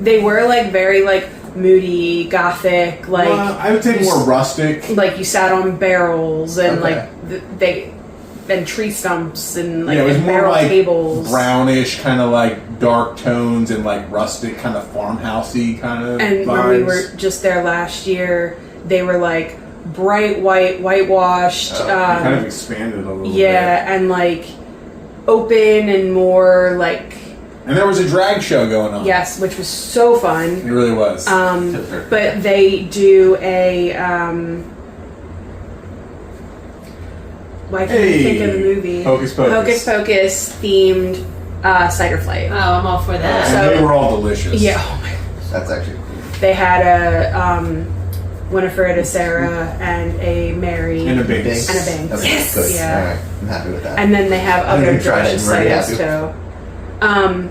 they were like very like moody, gothic, like Well, I would say more rustic. like you sat on barrels and Okay. they and tree stumps and like Yeah, it was and more barrel like tables brownish, kind of like dark tones and like rustic, kind of farmhousey kind of And vibes. when we were just there last year, they were like bright white, whitewashed. Oh, It kind of expanded a little Yeah, and like open and more like bit. And there was a drag show going on. yes, which was so It fun. really was. But they do a why can't I think of the movie? Hocus Pocus. Hocus Pocus themed cider flight. Oh, I'm all for that. and so- they were all delicious. Yeah, oh my. That's actually cool. They had a Winifred, a Sarah, and a Mary. And a Binks. And a Binks. Okay, Yes. good. Yeah. All right. I'm happy with that. And then they have I haven't other even tried it, delicious I'm already ciders too.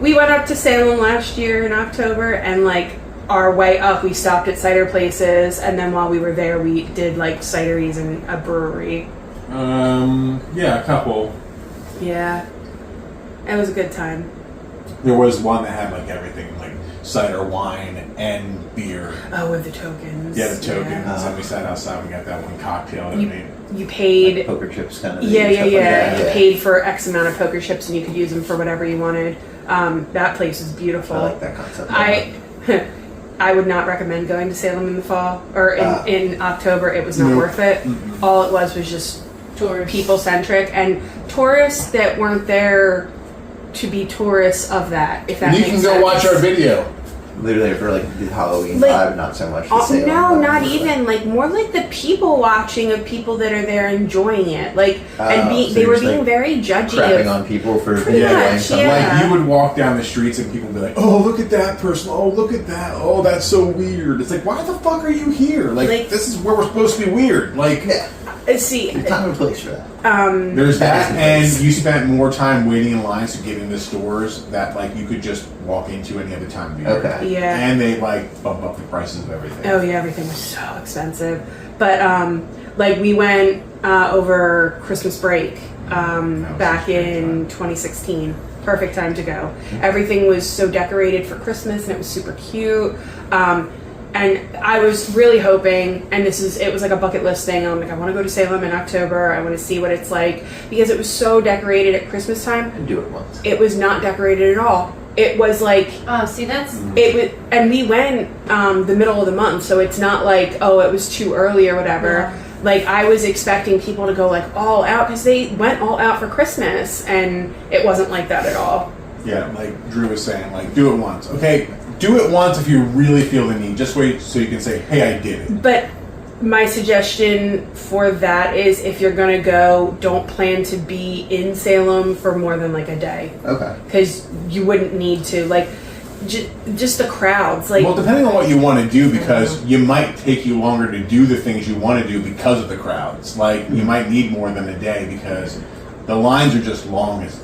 We went up to Salem last year in October, and like our way up, we stopped at cider places, and then while we were there, we did like cideries and a brewery. Yeah, a couple. Yeah, it was a good time. There was one that had like everything, like cider, wine, and beer. Oh, with the tokens. Yeah, the tokens. Yeah. And we sat outside. We got that one cocktail that You, made. you paid. Poker chips kind of. Yeah, thing, yeah, stuff yeah. Like that. You paid for X amount of poker chips, and you could use them for whatever you wanted. That place is beautiful. I like that concept. I would not recommend going to Salem in the fall or in October. It was not Nope. worth it. Mm-mm. All it was just Tourists. people centric and tourists that weren't there to be tourists of that. If that You makes can sense. go watch our video. Literally for like the Halloween Like, vibe, not so much. The Salem no, vibe, not but, even like more like the people watching of people that are there enjoying it. Like and Oh, so they you're were just, being like, very judgy crapping of on people for Pretty enjoying much, something. yeah. Like you would walk down the streets and people would be like, "Oh, look at that person! Oh, look at that! Oh, that's so weird!" It's like, why the fuck are you here? Like Like- this is where we're supposed to be weird. Like, Yeah. See, There's time and place for that. There's that, That's and nice. you spent more time waiting in lines to get into stores that like you could just walk into any other time of year. Okay. yeah. And they like bump up the prices of everything. Oh yeah, everything was so expensive. But like we went over Christmas break back in 2016. Perfect time to go. Everything was so decorated for Christmas and it was super cute. And I was really hoping, and it was like a bucket list thing. I'm like, I want to go to Salem in October. I want to see what it's like because it was so decorated at Christmas time. And do it once. It was not decorated at all. It was like Oh, see, that's it was, and we went the middle of the month, so it's not like it was too early or whatever. Yeah. Like I was expecting people to go like all out because they went all out for Christmas, and it wasn't like that at all. Yeah, like Drew was saying, like do it once. Okay, do it once if you really feel the need. Just wait so you can say, hey, I did it. But my suggestion for that is if you're gonna go, don't plan to be in Salem for more than like a day Okay. because you wouldn't need to like just the crowds like. Well, depending on what you want to do, because you might take you longer to do the things you want to do because of the crowds. Like, you might need more than a day because the lines are just long as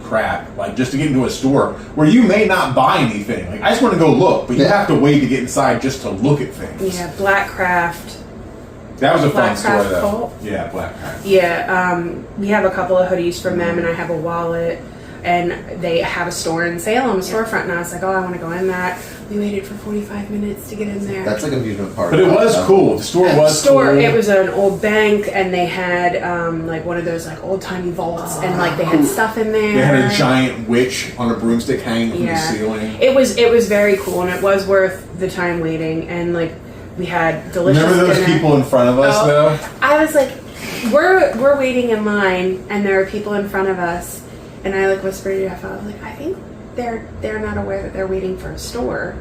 crap. Like, just to get into a store where you may not buy anything. Like, I just want to go look, but you have to wait to get inside just to look at things. Yeah, Blackcraft. That was a fun Blackcraft store, though. Cult? Yeah, Blackcraft. Yeah, we have a couple of hoodies from them, and I have a wallet, and they have a store in Salem, a storefront, and I was like, I want to go in that. We waited for 45 minutes to get in there. That's like amusement park. But it was cool. The store was cool. It was an old bank, and they had like one of those like old timey vaults, and like they had stuff in there. They had a giant witch on a broomstick hanging from the Yeah. ceiling. It was very cool, and it was worth the time waiting. And like we had delicious. Remember those dinner. people in front of us, Oh. though? I was like, we're waiting in line, and there are people in front of us, and I like whispered to Jeff, I was like, I think they're not aware that they're waiting for a store.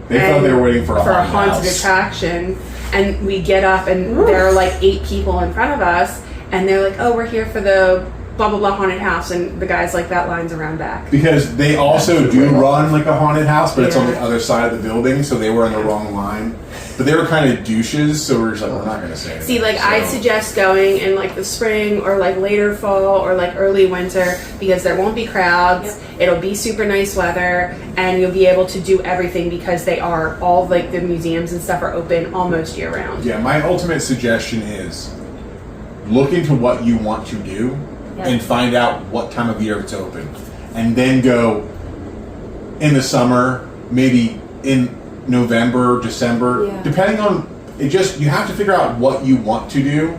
They thought they were waiting for a haunted house. attraction, and we get up, and there are like 8 people in front of us, and they're like, oh, we're here for the blah blah blah haunted house, and the guy's like, that line's around back. Because they also do run like a haunted house, but it's on Yeah. the other side of the building, so they were in the wrong line. But they were kind of douches, so we're just like, we're not going to say anything. See, like, So- I suggest going in like the spring or like later fall or like early winter because there won't be crowds. It'll be super nice weather, and you'll be able to do everything because they are all like the museums and stuff are open almost year round. Yeah, my ultimate suggestion is look into what you want to do and find out what time of year it's open. And then go in the summer, maybe in November, December, depending on it. Just you have to figure out what you want to do,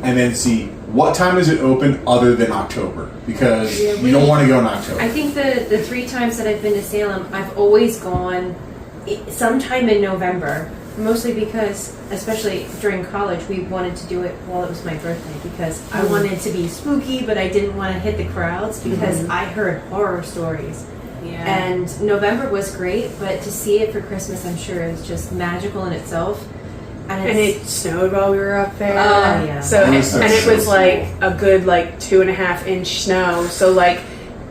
and then see what time is it open other than October, because you don't want to go in October. I think the 3 times that I've been to Salem, I've always gone sometime in November. Mostly because, especially during college, we wanted to do it while it was my birthday because I wanted to be spooky, but I didn't want to hit the crowds because I heard horror stories. Yeah. And November was great, but to see it for Christmas, I'm sure is just magical in itself. And it snowed while we were up there. Oh, yeah. So That was and it so was like a good like 2.5 inch snow. So like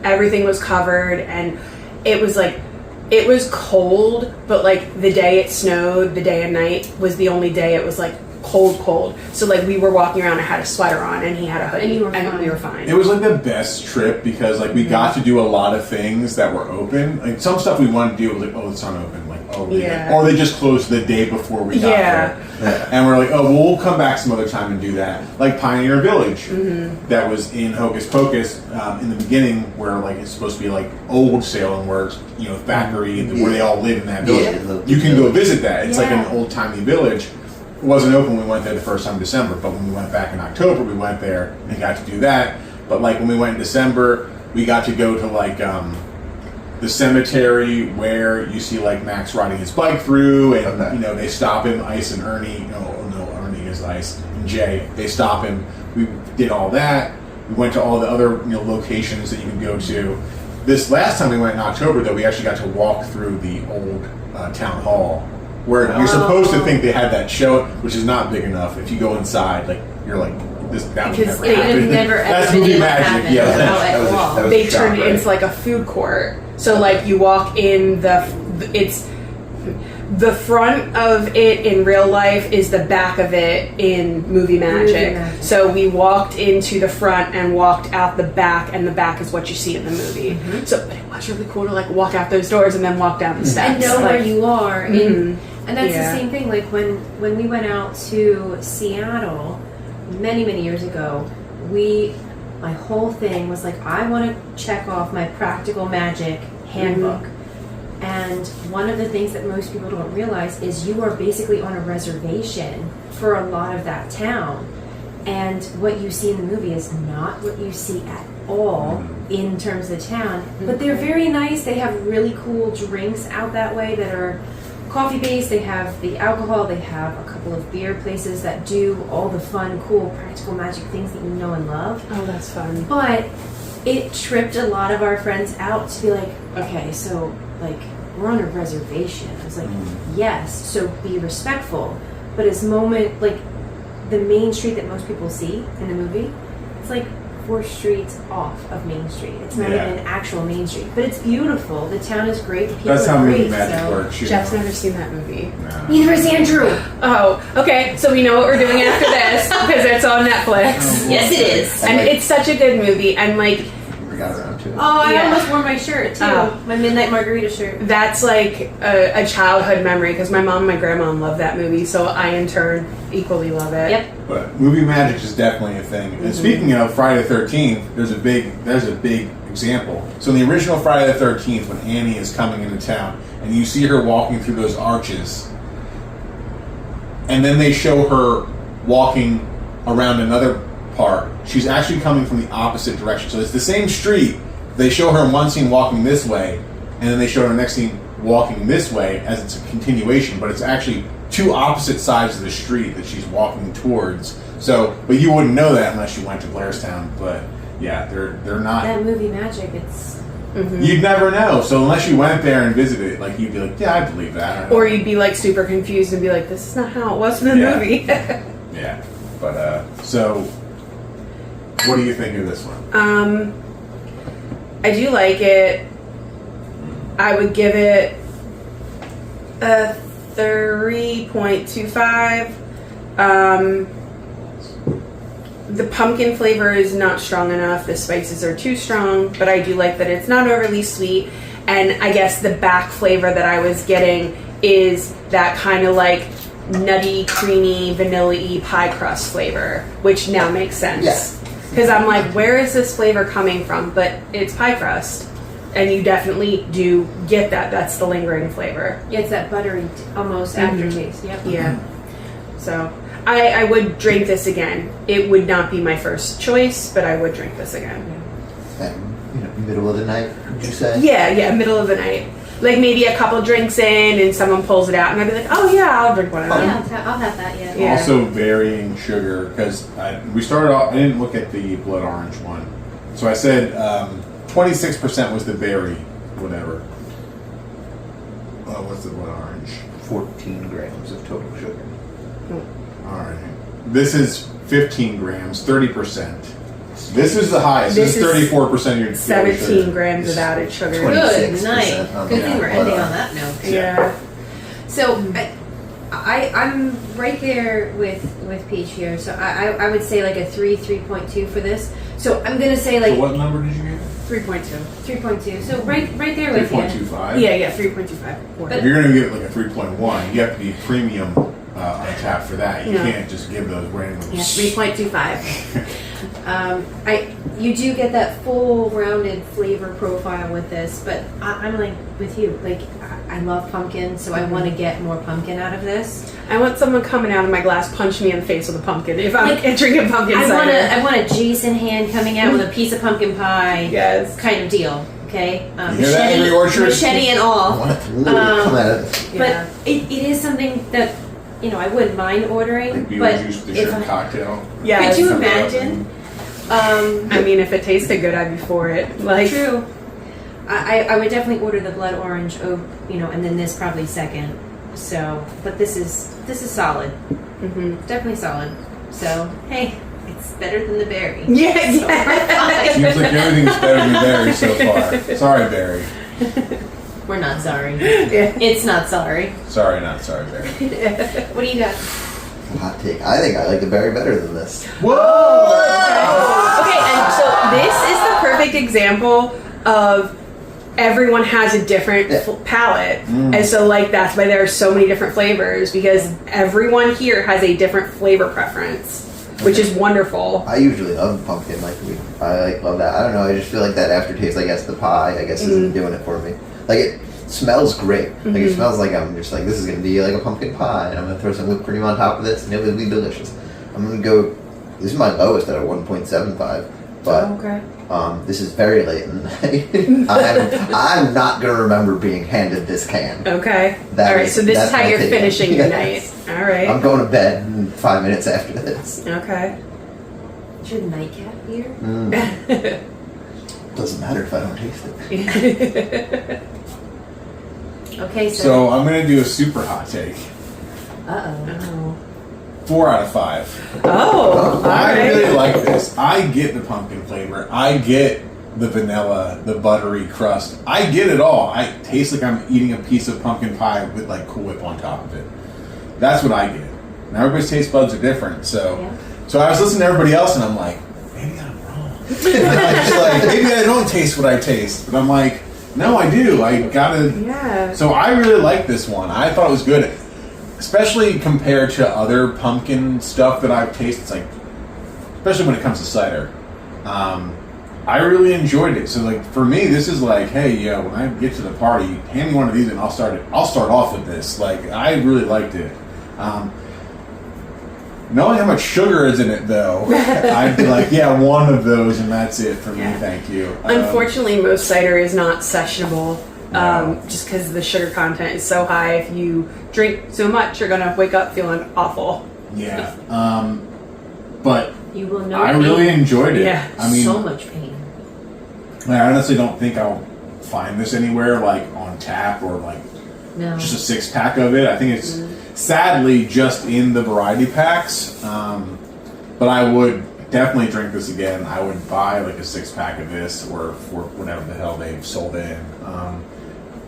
everything was covered, and it was like it was cold, but like the day it snowed, the day and night was the only day it was like cold. So like we were walking around, I had a sweater on, and he had a hoodie, And you were and fine. we were fine. It was like the best trip because like we got to do a lot of things that were open. Like some stuff we wanted to do was like, oh, it's not open. Like, oh, Yeah. or they just closed the day before we got Yeah. there. And we're like, oh, well, we'll come back some other time and do that. Like Pioneer Village, that was in Hocus Pocus in the beginning, where like it's supposed to be like old Salem, where it's, you know, Thackeray, where they all live in that village. Yeah. You can go visit that. It's like Yeah. an old timey village. It wasn't open when we went there the first time in December, but when we went back in October, we went there and got to do that. But like when we went in December, we got to go to like the cemetery where you see like Max riding his bike through, and you know they stop him. Ice and Ernie, no, Ernie is Ice and Jay. They stop him. We did all that. We went to all the other locations that you can go to. This last time we went in October, though, we actually got to walk through the old town hall, where you're supposed to think they had that show, which is not big enough. If you go inside, like you're like, that would Because never it happen. never ever That's been movie able to magic. happen. Yeah, No, that- at was all. that was They a shock, turned it right? into like a food court. So like you walk in the front of it in real life is the back of it in movie magic. So we walked into the front and walked out the back, and the back is what you see in the movie. So but it was really cool to like walk out those doors and then walk down the steps. And know where you are. And that's Yeah. the same thing. Like when we went out to Seattle many years ago, my whole thing was like, I want to check off my practical magic handbook. And one of the things that most people don't realize is you are basically on a reservation for a lot of that town. And what you see in the movie is not what you see at all in terms of the town. But they're very nice. They have really cool drinks out that way that are coffee based. They have the alcohol. They have a couple of beer places that do all the fun, cool, practical magic things that you know and love. Oh, that's fun. But it tripped a lot of our friends out to be like, okay, so like we're on a reservation. I was like, yes, so be respectful. But as moment, like the main street that most people see in the movie, it's like 4 streets off of Main Street. It's not even actual Main Street, but it's beautiful. The town is great. The people That's how are great. movie magic works. You Jeff's know. never seen that movie. Neither is Andrew. Oh, okay. So we know what we're doing after this because it's on Netflix. Yes, it is. And it's such a good movie. And like, We got around to it. Oh, I Yeah. almost wore my shirt too. Oh. My Midnight Margarita shirt. that's like a childhood memory because my mom and my grandma love that movie. So I, in turn, equally love it. Yep. But movie magic is definitely a thing. And speaking of Friday the 13th, there's a big example. So in the original Friday the 13th, when Annie is coming into town, and you see her walking through those arches, and then they show her walking around another part, she's actually coming from the opposite direction. So it's the same street. They show her in one scene walking this way, and then they show her in the next scene walking this way as it's a continuation, but it's actually 2 opposite sides of the street that she's walking towards. So, but you wouldn't know that unless you went to Blairstown. But yeah, they're not. That movie magic, it's You'd never know. So unless you went there and visited it, like you'd be like, yeah, I believe that. I don't know. Or you'd be like super confused and be like, this is not how it was in the Yeah. movie. Yeah, but so what do you think of this one? I do like it. I would give it a 3.25. The pumpkin flavor is not strong enough. The spices are too strong, but I do like that it's not overly sweet. And I guess the back flavor that I was getting is that kind of like nutty, creamy, vanilla-y pie crust flavor, which now makes sense. Yes. Because I'm like, where is this flavor coming from? But it's pie crust. And you definitely do get that. That's the lingering flavor. Yeah, it's that buttery almost aftertaste. Yep. Yeah. So I would drink this again. It would not be my first choice, but I would drink this again. Middle of the night, would you say? Yeah, middle of the night. Like maybe a couple drinks in and someone pulls it out and I'd be like, oh yeah, I'll drink one of them. Yeah, I'll have that. Yeah. Yeah. Also varying sugar, because we started off, I didn't look at the blood orange one. So I said 26% was the berry, whatever. What's the blood orange? 14 grams of total sugar. Alright. This is 15 grams, 30%. This is the highest. This This is is 34% of your 17 sugar. grams of added sugar. 26% Good night. on Good the thing we're blood ending on orange. that note. Yeah. So I'm right there with Peach here. So I would say like a 3.2 for this. So I'm gonna say like So what number did you get? 3.2. 3.2. So right there with you. 3.25? Yeah, 3.25. If you're going to give it like a 3.1, you have to be premium on tap for that. You Yeah. can't just give those random. Yeah, 3.25. You do get that full rounded flavor profile with this, but I'm like with you. Like I love pumpkin, so I want to get more pumpkin out of this. I want someone coming out of my glass punching me in the face with a pumpkin if I'm drinking pumpkin cider. I want a Jason hand coming out with a piece of pumpkin pie. Yes. Kind of deal. Okay. You hear that, Angry Orchard? Machete and I all. want it to literally come out of this. But Yeah. it is something that I wouldn't mind ordering. Like but Beetlejuice with the if shrimp cocktail. Yes. could you imagine? I mean, if it tasted good, I'd be for it. Like, True. I would definitely order the blood orange, and then this probably second. So, but this is solid. Definitely solid. So, hey, it's better than the berry. Yeah. Seems like everything's better than Barry so far. Sorry, Barry. We're not sorry. Yeah. It's not sorry. Sorry, not sorry, Barry. What do you got? Hot take. I think I like the berry better than this. Whoa! Okay, and so this is the perfect example of everyone has a different palate. And so, like, that's why there are so many different flavors, because everyone here has a different flavor preference, which is wonderful. I usually love pumpkin. I love that. I don't know. I just feel like that aftertaste. I guess the pie. I guess isn't doing it for me. Like it smells great. Like it smells like I'm just like this is gonna be like a pumpkin pie, and I'm gonna throw some whipped cream on top of this, and it would be delicious. I'm gonna go. This is my lowest at a 1.75, but Okay. this is very late in the night. I'm not gonna remember being handed this can. Okay. That All right, is- so this is that's how my you're take. finishing your Yes. night. All right. I'm going to bed in 5 minutes after this. Okay. Is your nightcap here? Doesn't matter if I don't taste it. Okay, So I'm gonna do a super hot take. Uh-oh. 4 out of 5. Oh, all I right. really like this. I get the pumpkin flavor. I get the vanilla, the buttery crust. I get it all. I taste like I'm eating a piece of pumpkin pie with like Cool Whip on top of it. That's what I get. Now everybody's taste buds are different, so so I was listening to everybody else and I'm like, maybe I'm wrong. And I'm just like, maybe I don't taste what I taste, but I'm like, no, I do. I gotta. Yeah. So I really like this one. I thought it was good, especially compared to other pumpkin stuff that I've tasted. It's like, especially when it comes to cider. I really enjoyed it. So like for me, this is like, hey, yeah, when I get to the party, hand me one of these and I'll start off with this. Like I really liked it. Knowing how much sugar is in it, though, I'd be like, yeah, one of those, and that's it for me. Yeah. Thank you. Unfortunately, most cider is not sessionable, No. just because the sugar content is so high. If you drink so much, you're gonna wake up feeling awful. Yeah. But You will know I pain. really enjoyed it. Yeah. I mean, so much pain. I honestly don't think I'll find this anywhere, like on tap or like No. just a 6-pack of it. I think it's sadly just in the variety packs. But I would definitely drink this again. I would buy like a 6-pack of this or for whatever the hell they've sold in.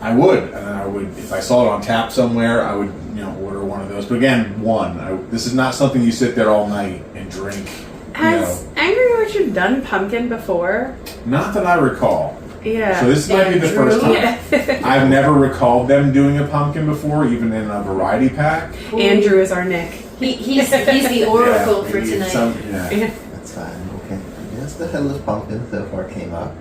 I would, and then I would, if I saw it on tap somewhere, I would, order one of those. But again, this is not something you sit there all night and drink. Has Angry Orchard done pumpkin before? Not that I recall. Yeah. So this might be the Andrew. first time. Yeah. I've never recalled them doing a pumpkin before, even in a variety pack. Andrew is our Nick. He's the oracle for maybe it's tonight. Yeah. That's fine. Okay. Yes, the Headless Pumpkin so far came up.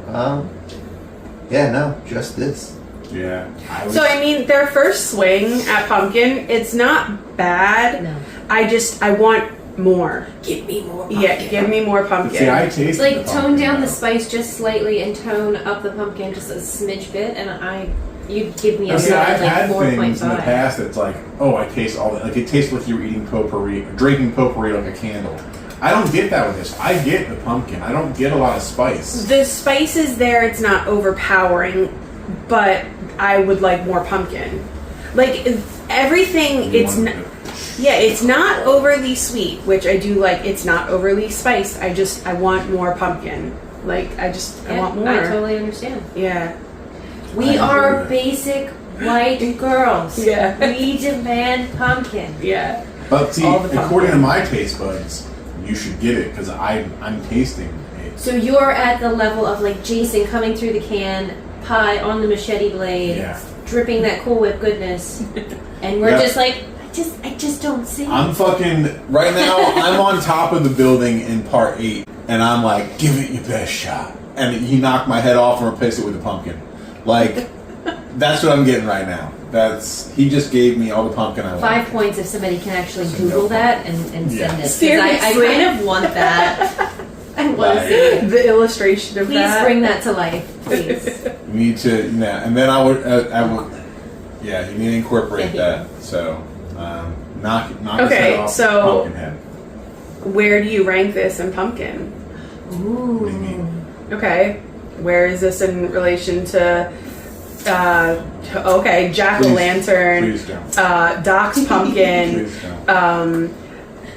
Yeah, no, just this. Yeah. So I mean, their first swing at pumpkin, it's not bad. No. I want more. Give me more pumpkin. Yeah, give me more pumpkin. See, I taste It's like tone down the spice just slightly and tone up the pumpkin just a smidge bit, and you'd give me a See, I've solid like had things in the 4.5. past that's like, oh, I taste all that. Like it tastes like you're eating potpourri, drinking potpourri like a candle. I don't get that with this. I get the pumpkin. I don't get a lot of spice. The spice is there, it's not overpowering, but I would like more pumpkin. Like everything, it's not overly sweet, which I do like. It's not overly spiced. I want more pumpkin. Like I want more. I totally understand. Yeah. We I are enjoy it. basic white girls. Yeah. We demand pumpkin. Yeah. But see, All the pumpkin. according to my taste buds, you should get it because I'm tasting it. So you're at the level of like Jason coming through the can, pie on the machete blade, Yeah. dripping that Cool Whip goodness, and we're Yeah. just like, I just don't see. I'm fucking right now. I'm on top of the building in part 8, and I'm like, give it your best shot. And he knocked my head off and replaced it with a pumpkin. Like, that's what I'm getting right now. He just gave me all the pumpkin I want. 5 points if somebody can actually So Google no that and Yeah. send it. 'Cause I Seriously. kind of want that. I want to see it. The illustration of Please that. bring that to life, please. You need to, and then I would, yeah, you need to incorporate that. So, knock his Okay, head off, so- pumpkin head. Where do you rank this in pumpkin? Ooh. What do you mean? Okay. Where is this in relation to Jack-o'-lantern, Please don't. Doc's pumpkin, Please don't.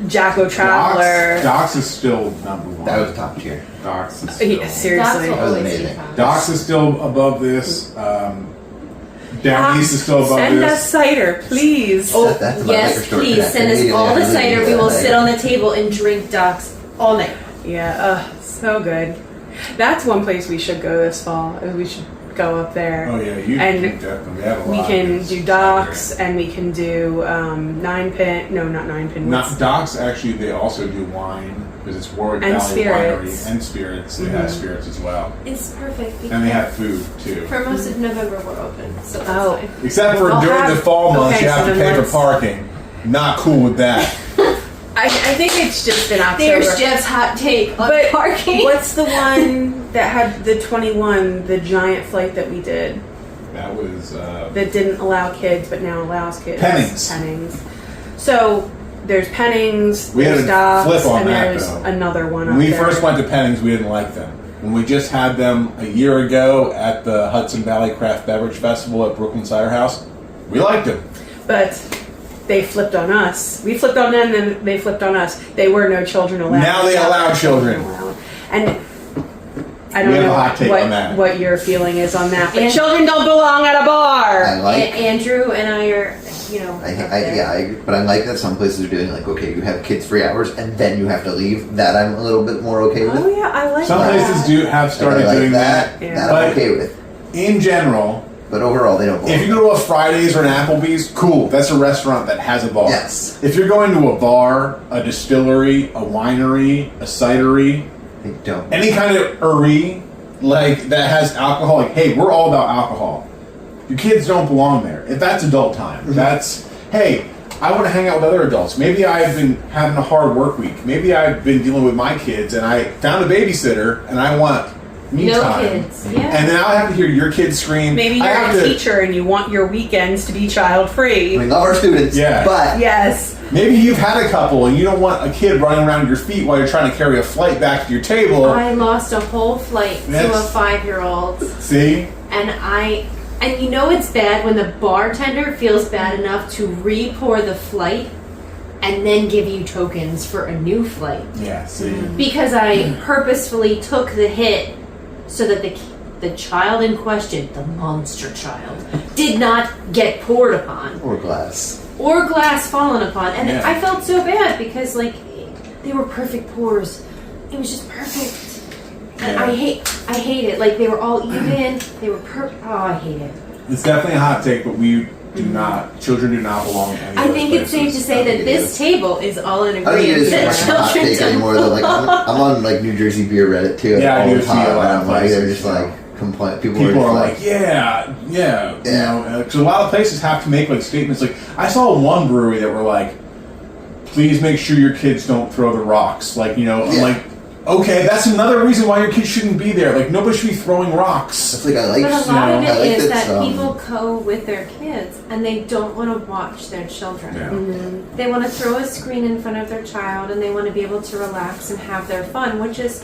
Jacko Traveler. Docs is still number 1. That was top tier. Docs is still. Yeah, seriously. That's was always amazing. be fun. Docs is still above this. Down East is still above Send this. us cider, please. Oh, That's about liquor yes, store please connect. send us Immediately all the after cider. leaving We will that sit night. on the table and drink Doc's all night. Yeah, so good. That's one place we should go this fall. We should go up there. Oh yeah, you And definitely have a lot. We of can good do stuff docks there. and we can do 9-pin. No, not 9-pin. Not docks. Actually, they also do wine because it's Warwick And Valley spirits. Winery and spirits. They have spirits as well, It's perfect because and they have food too. for most of November we're open, so that's Oh. fine. Except for I'll during have- the fall months, okay, you have so to then pay for let's- parking. Not cool with that. I think it's just in October. There's Jeff's hot take on But parking. what's the one that had the 21, the giant flight that we did That was that didn't allow kids but now allows kids? Pennings. Pennings. So there's Pennings, We had there's a docks, flip on and that, there's though. another one when up we there. first went to Pennings. We didn't like them. When we just had them a year ago at the Hudson Valley Craft Beverage Festival at Brooklyn Cider House, we liked them. But they flipped on us. We flipped on them, and they flipped on us. They were no children allowed. Now they allow children. allowed. And I don't We have a know hot take on that. what your feeling is on that. But And- children don't belong at a bar. I like. Andrew and I are, you know, up there. Yeah, I agree. But I like that some places are doing like, okay, you have kids free hours and then you have to leave. That I'm a little bit more okay with. Oh yeah, I like Some that. places do have Like, started I like doing that. Yeah. That But I'm okay with. in general, But overall, they don't. if you go to a Fridays or an Applebee's, cool. That's a restaurant that has a bar. Yes. If you're going to a bar, a distillery, a winery, a cidery, They don't. any kind of ery, like that has alcohol, like, hey, we're all about alcohol. Your kids don't belong there. If that's adult time, that's, hey, I want to hang out with other adults. Maybe I've been having a hard work week. Maybe I've been dealing with my kids and I found a babysitter and I want me No time. kids, yeah. And then I'll have to hear your kids scream. Maybe I you're have a to- teacher and you want your weekends to be child free. We love our students. Yeah. But Yes. Maybe you've had a couple and you don't want a kid running around your feet while you're trying to carry a flight back to your table. I lost a whole flight to a Yes. 5-year-old, See? and you know it's bad when the bartender feels bad enough to re-pour the flight and then give you tokens for a new flight Yeah, see? because I purposefully took the hit so that the child in question, the monster child, did not get poured upon or glass. or glass fallen upon, and Yeah. I felt so bad because like they were perfect pours. It was just perfect. And Yeah. I hate it. Like they were all even. They were perfect. Oh, I hate it. It's definitely a hot take, but we do not, children do not belong in any I of those think it's safe to places. say I think that it this is. table is all in I don't think it agreement is so that much a hot children take don't anymore. Though, like I'm on like New Jersey beer Reddit too. Yeah, I all do the see time, a lot and of I'm like, they're places, just you know. like complain. People People are are like, like, yeah, you Yeah. know, because a lot of places have to make like statements. Like I saw one brewery that were like, "Please make sure your kids don't throw the rocks." Like you know, I'm Yeah. like, okay, that's another reason why your kids shouldn't be there. Like nobody should be throwing rocks. it's like I like. But a lot of you know, it I like is that, that people go with their kids and they don't want to watch their children. Yeah. They want to throw a screen in front of their child and they want to be able to relax and have their fun, which is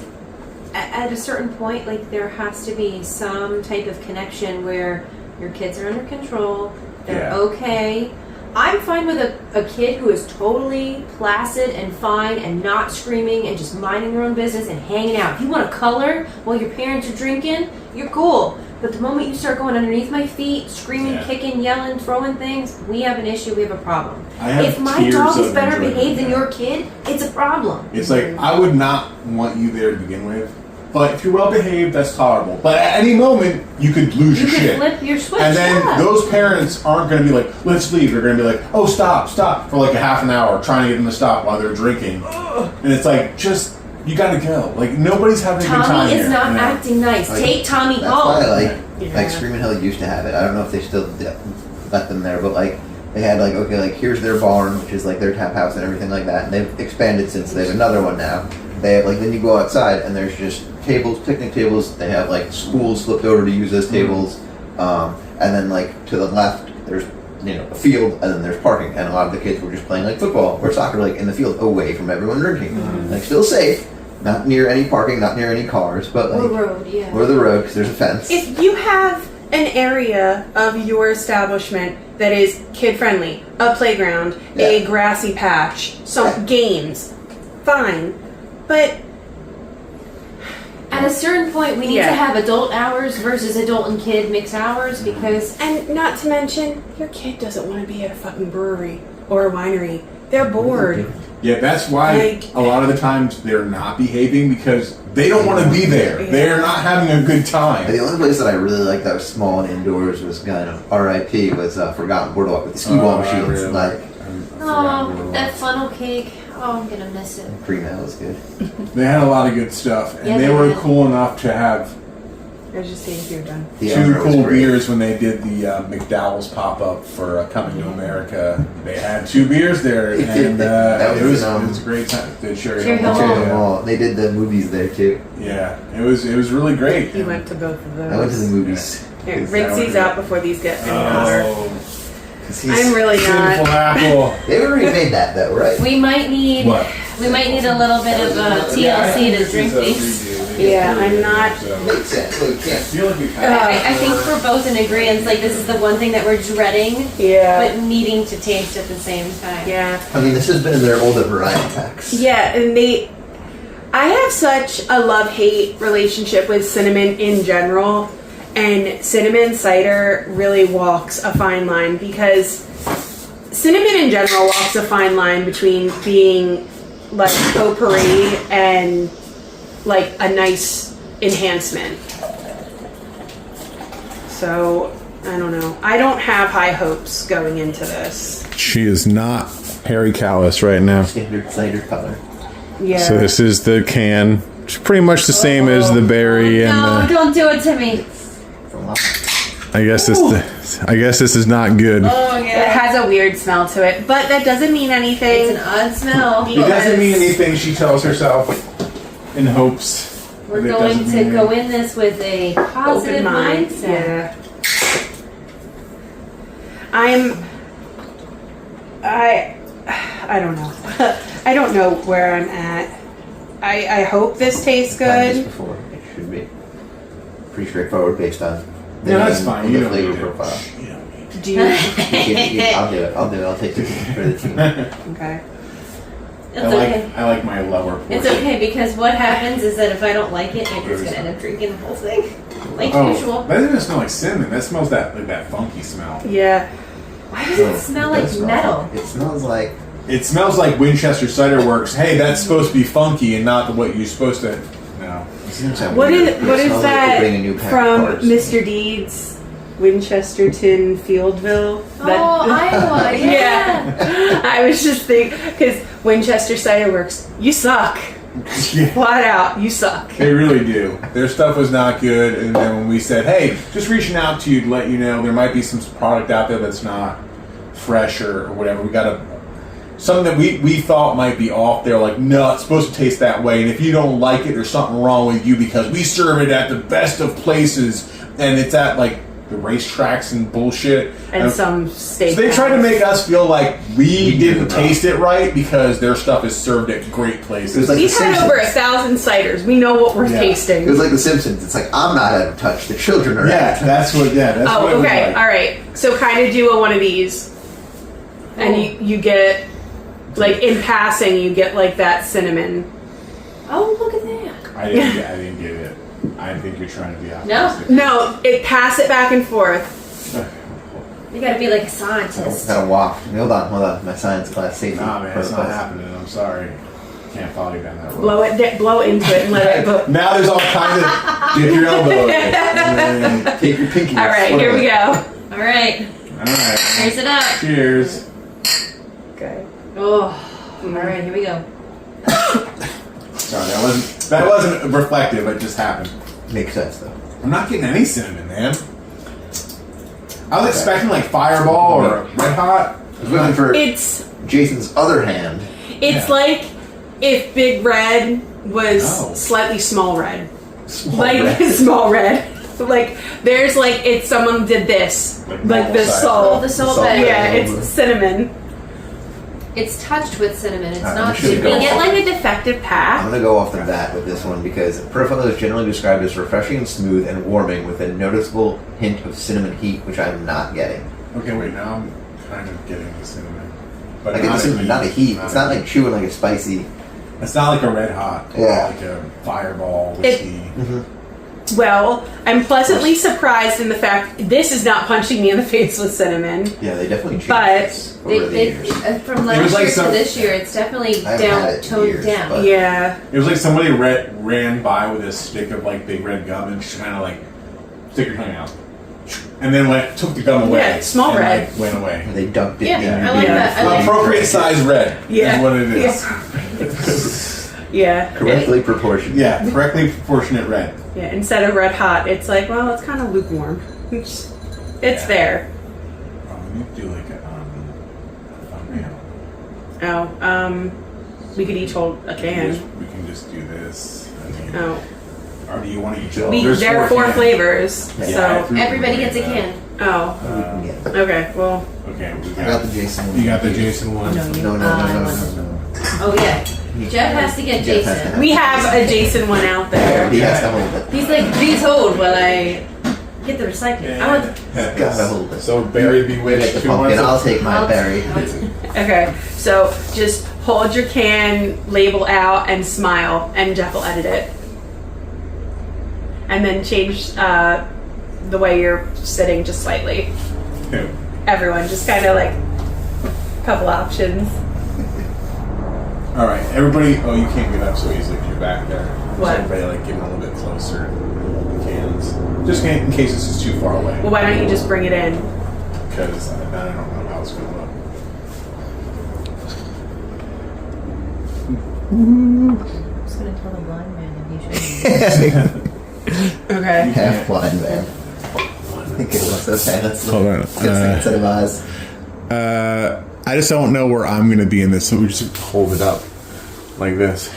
at a certain point, like there has to be some type of connection where your kids are under control, they're Yeah. okay. I'm fine with a kid who is totally placid and fine and not screaming and just minding their own business and hanging out. If you want to color while your parents are drinking, you're cool. But the moment you start going underneath my feet, screaming, Yeah. kicking, yelling, throwing things, we have an issue, we have a problem. I have If my tears dog is of better enjoyment, behaved than yeah. your kid, it's a problem. It's like I would not want you there to begin with, but if you're well behaved, that's tolerable. But at any moment, you could lose You your can shit. flip your switch. And then yeah. those parents aren't going to be like, let's leave. They're going to be like, oh, stop, for like a half an hour, trying to get them to stop while they're drinking. And it's like, just, you got to go. Like, nobody's having a good time Tommy is here. not you know? acting nice. Like, Take Tommy That's why I home. like Yeah. like Screamin' Hell used to have it. I don't know if they still let them there, but like they had like, okay, like here's their barn, which is like their tap house and everything like that, and they've expanded since. They have another one now. They have like, then you go outside and there's just tables, picnic tables. They have like schools flipped over to use as tables, and then like to the left there's a field, and then there's parking, and a lot of the kids were just playing like football or soccer like in the field away from everyone drinking, like still safe, not near any parking, not near any cars, but like Or road, yeah. or the road because there's a fence. If you have an area of your establishment that is kid friendly, a playground, a Yeah. grassy patch, some Yeah. games, fine. But At a certain point, we need Yeah. to have adult hours versus adult and kid mixed hours because And not to mention, your kid doesn't want to be at a fucking brewery or a winery. They're bored. Yeah, that's why Like- a lot of the times they're not behaving because they don't want to be there. Yeah. They're not having a good time. The only place that I really liked that was small and indoors was kind of R.I.P. was Forgotten Boardwalk with the skee ball machines. Really, Like oh, that funnel cake. Oh, I'm gonna miss it. cream ale was good. They had a lot of good stuff, and Yeah, they they were did. cool enough to have I was just saying if you're done. The two owner was cool great. beers when they did the McDowell's pop up for Coming to America. They had 2 beers there, and That it was was in, it was a great time. The Cherry Cherry Hill Hill Mall. Cheers them all. They did the movies there too. Yeah, it was really great. You went to both of those. I went to the movies. Here, rinse these out before these get any hotter. Oh, 'Cause he's- I'm really Cinnful not. Apple. They already made that though, right? We might need What? we might need a little bit of TLC to drink these. Yeah, I'm not- Makes sense. Well, you I can't. feel like we've had I think we're both in agreement. Like this is the one thing that we're dreading, Yeah. but needing to taste at the same time. Yeah. I mean, this has been in their older variety packs. Yeah, and I have such a love-hate relationship with cinnamon in general, and cinnamon cider really walks a fine line because cinnamon in general walks a fine line between being like potpourri and like a nice enhancement. So, I don't know. I don't have high hopes going into this. She is not Harry Callis right now. Standard cider color. Yeah. So this is the can. It's pretty much the same as the berry and No, the. don't do it to me. It's a lot. I guess this is not good. Oh It yeah. has a weird smell to it, but that doesn't mean It's anything. an odd smell. It doesn't mean anything. She tells herself in hopes. We're It going doesn't to mean go in this with a positive Open mind. mindset. Yeah. I don't know. I don't know where I'm at. I hope this tastes Had this good. before. It should be pretty straightforward based on the No, that's name fine. and You the don't flavor need profile. to. You don't need to. Do you? I'll do it. I'll take this for the team. Okay. It's okay. I like my lower portion. It's okay because what happens is that if I don't like it, Andrew's gonna end up drinking the whole thing, like Oh, usual. that doesn't smell like cinnamon. That smells like that funky smell. Yeah. Why does it smell like does smell metal? funky. It smells like It smells like Winchester Cider Works. Hey, that's supposed to be funky and not what you're supposed to. No. it seems like What weird. is It what is smells like that opening a new pack of from cards. Mr. Deeds? Winchesterton Fieldville. Oh, Iowa, yeah. Yeah. I was just thinking because Winchester Cider Works, you suck. Yeah. Flat out, you suck. They really do. Their stuff was not good, and then when we said, "Hey, just reaching out to you to let you know there might be some product out there that's not fresh or whatever," we got something that we thought might be off. They're like, "No, it's supposed to taste that way, and if you don't like it, there's something wrong with you because we serve it at the best of places, and it's at like the racetracks and bullshit." And some steak. So they tried to make us feel like we did didn't it wrong. taste it right because their stuff is served at great It was places. like We've The had Simpsons. over 1,000 ciders. We know what we're Yeah. tasting. It was like The Simpsons. It's like I'm not out of touch. The children are. out Yeah, of touch. that's what. Yeah, that's what. Oh, it was okay. like. All right. So kind of do one of these, and you get like in passing, you get like that cinnamon. Oh, look at that. I didn't get it. I think you're trying to be No. optimistic. No, it pass it back and forth. You gotta be like a scientist. Got a waft. Hold on. My science class safety. Nah, man, it's not protocols. happening. I'm sorry. Can't follow you down that road. Blow into it and let it go. Now there's all kinds of dip your elbow in it. And then- Take your pinky. All right, here we go. All right, all right. raise it up. Cheers. Okay. Oh, all right, here we go. Sorry, that wasn't reflective. It just happened. Makes sense though. I'm not getting any cinnamon, man. I was expecting like Fireball or Red Hot. I was looking for It's Jason's other hand. it's Yeah. like if Big Red was Oh. slightly small red. Small Like red. small red. Like there's like it's someone did this. Like Like normal the size. Oh, salt. the salt Salt bag. Yeah, it's cinnamon. It's touched with cinnamon. It's Alright, not we should super. go You get off. like a defective I'm pack. gonna go off the bat with this one because profile is generally described as refreshing and smooth and warming with a noticeable hint of cinnamon heat, which I'm not getting. Okay, wait. Now I'm kind of getting the cinnamon, but I get the cinnamon, not a heat. It's not like chewing like a spicy It's not like a Red Hot, or Yeah. like a Fireball whiskey. Well, I'm pleasantly surprised in the fact this is not punching me in the face with cinnamon. Yeah, they definitely changed But this over the years. From It last was like year some- to this year, it's definitely I haven't had down, it in toned years, down. but- Yeah. It was like somebody ran by with a stick of like big red gum and just kind of like stick your tongue out, and then took the gum away. Yeah, small and, red. like, went away. They dunked it Yeah, in your I like beer. that. I like- Appropriate size red Yeah. is what it is. Yeah. Correctly proportioned. Yeah, correctly proportionate red. Yeah. Instead of red hot, it's like, well, it's kind of lukewarm. It's there. We need to do like a thumbnail. We could each hold a can. We can just do this. I mean, Oh. or do you want to each all? There are 4 cans. flavors. Yeah, I So. threw Everybody them gets a away, can. Oh. Yeah. Okay. Well. Okay, I got the Jason one. You got the Jason one. No, you. No, no, I no, no, want- no, no. Oh yeah, Jeff has to get Jeff has to Jason. have- We have a Jason one out there. He has to hold it. He's like, please hold while I get the recycling. I want the Gotta hold it. So Berry You Bewitched. get the who wants pumpkin. it? I'll take my berry. Okay. So just hold your can label out and smile, and Jeff will edit it. And then change the way you're sitting just slightly. Who? Everyone, just kind of like a couple options. All right, everybody. Oh, you can't get up so easily if you're back there. Just What? everybody like getting a little bit closer and hold the cans, just in case this is too far away. Well, why don't you just bring it in? Because I don't know how it's going to look. I'm just gonna tell the blind man that he should. Okay. Half blind man. Okay, what's okay? Let's Hold on. instead of eyes. I just don't know where I'm going to be in this, so we just hold it up like this.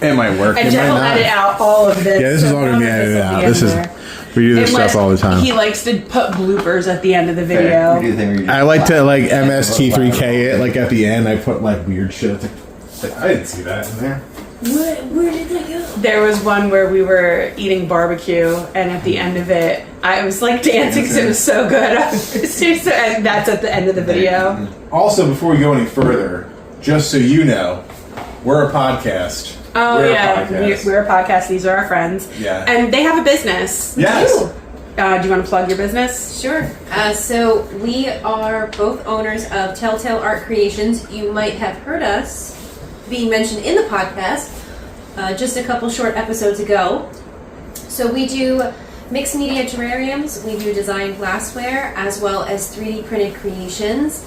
It might work. And It Jeff might will not. edit out all of this. Yeah, this is all none going to be of edited at the out. end This is there. we do this Unless stuff all the time. He likes to put bloopers at the end of the Fair. video. We do the thing where you I like to like MST3K it. Like at the end, I put like weird shit. It's like, I didn't see that in there. Where did they go? There was one where we were eating barbecue, and at the end of it, I was like dancing because it was so good. And that's at the end of the video. Also, before we go any further, just so you know, we're a podcast. Oh We're a yeah, podcast. we're a podcast. These are our friends. Yeah. And they have a business. Yes. Do you want to plug your business? Sure. So we are both owners of Telltale Art Creations. You might have heard us being mentioned in the podcast just a couple short episodes ago. So we do mixed media terrariums, we do design glassware, as well as 3D printed creations.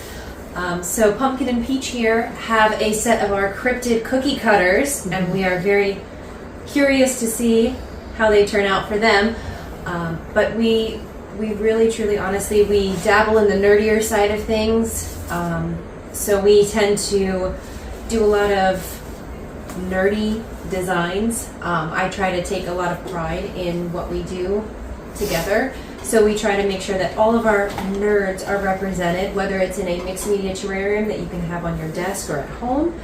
So Pumpkin and Peach here have a set of our cryptid cookie cutters, and we are very curious to see how they turn out for them. But we really, truly, honestly, we dabble in the nerdier side of things. So we tend to do a lot of nerdy designs. I try to take a lot of pride in what we do together. So we try to make sure that all of our nerds are represented, whether it's in a mixed media terrarium that you can have on your desk or at home,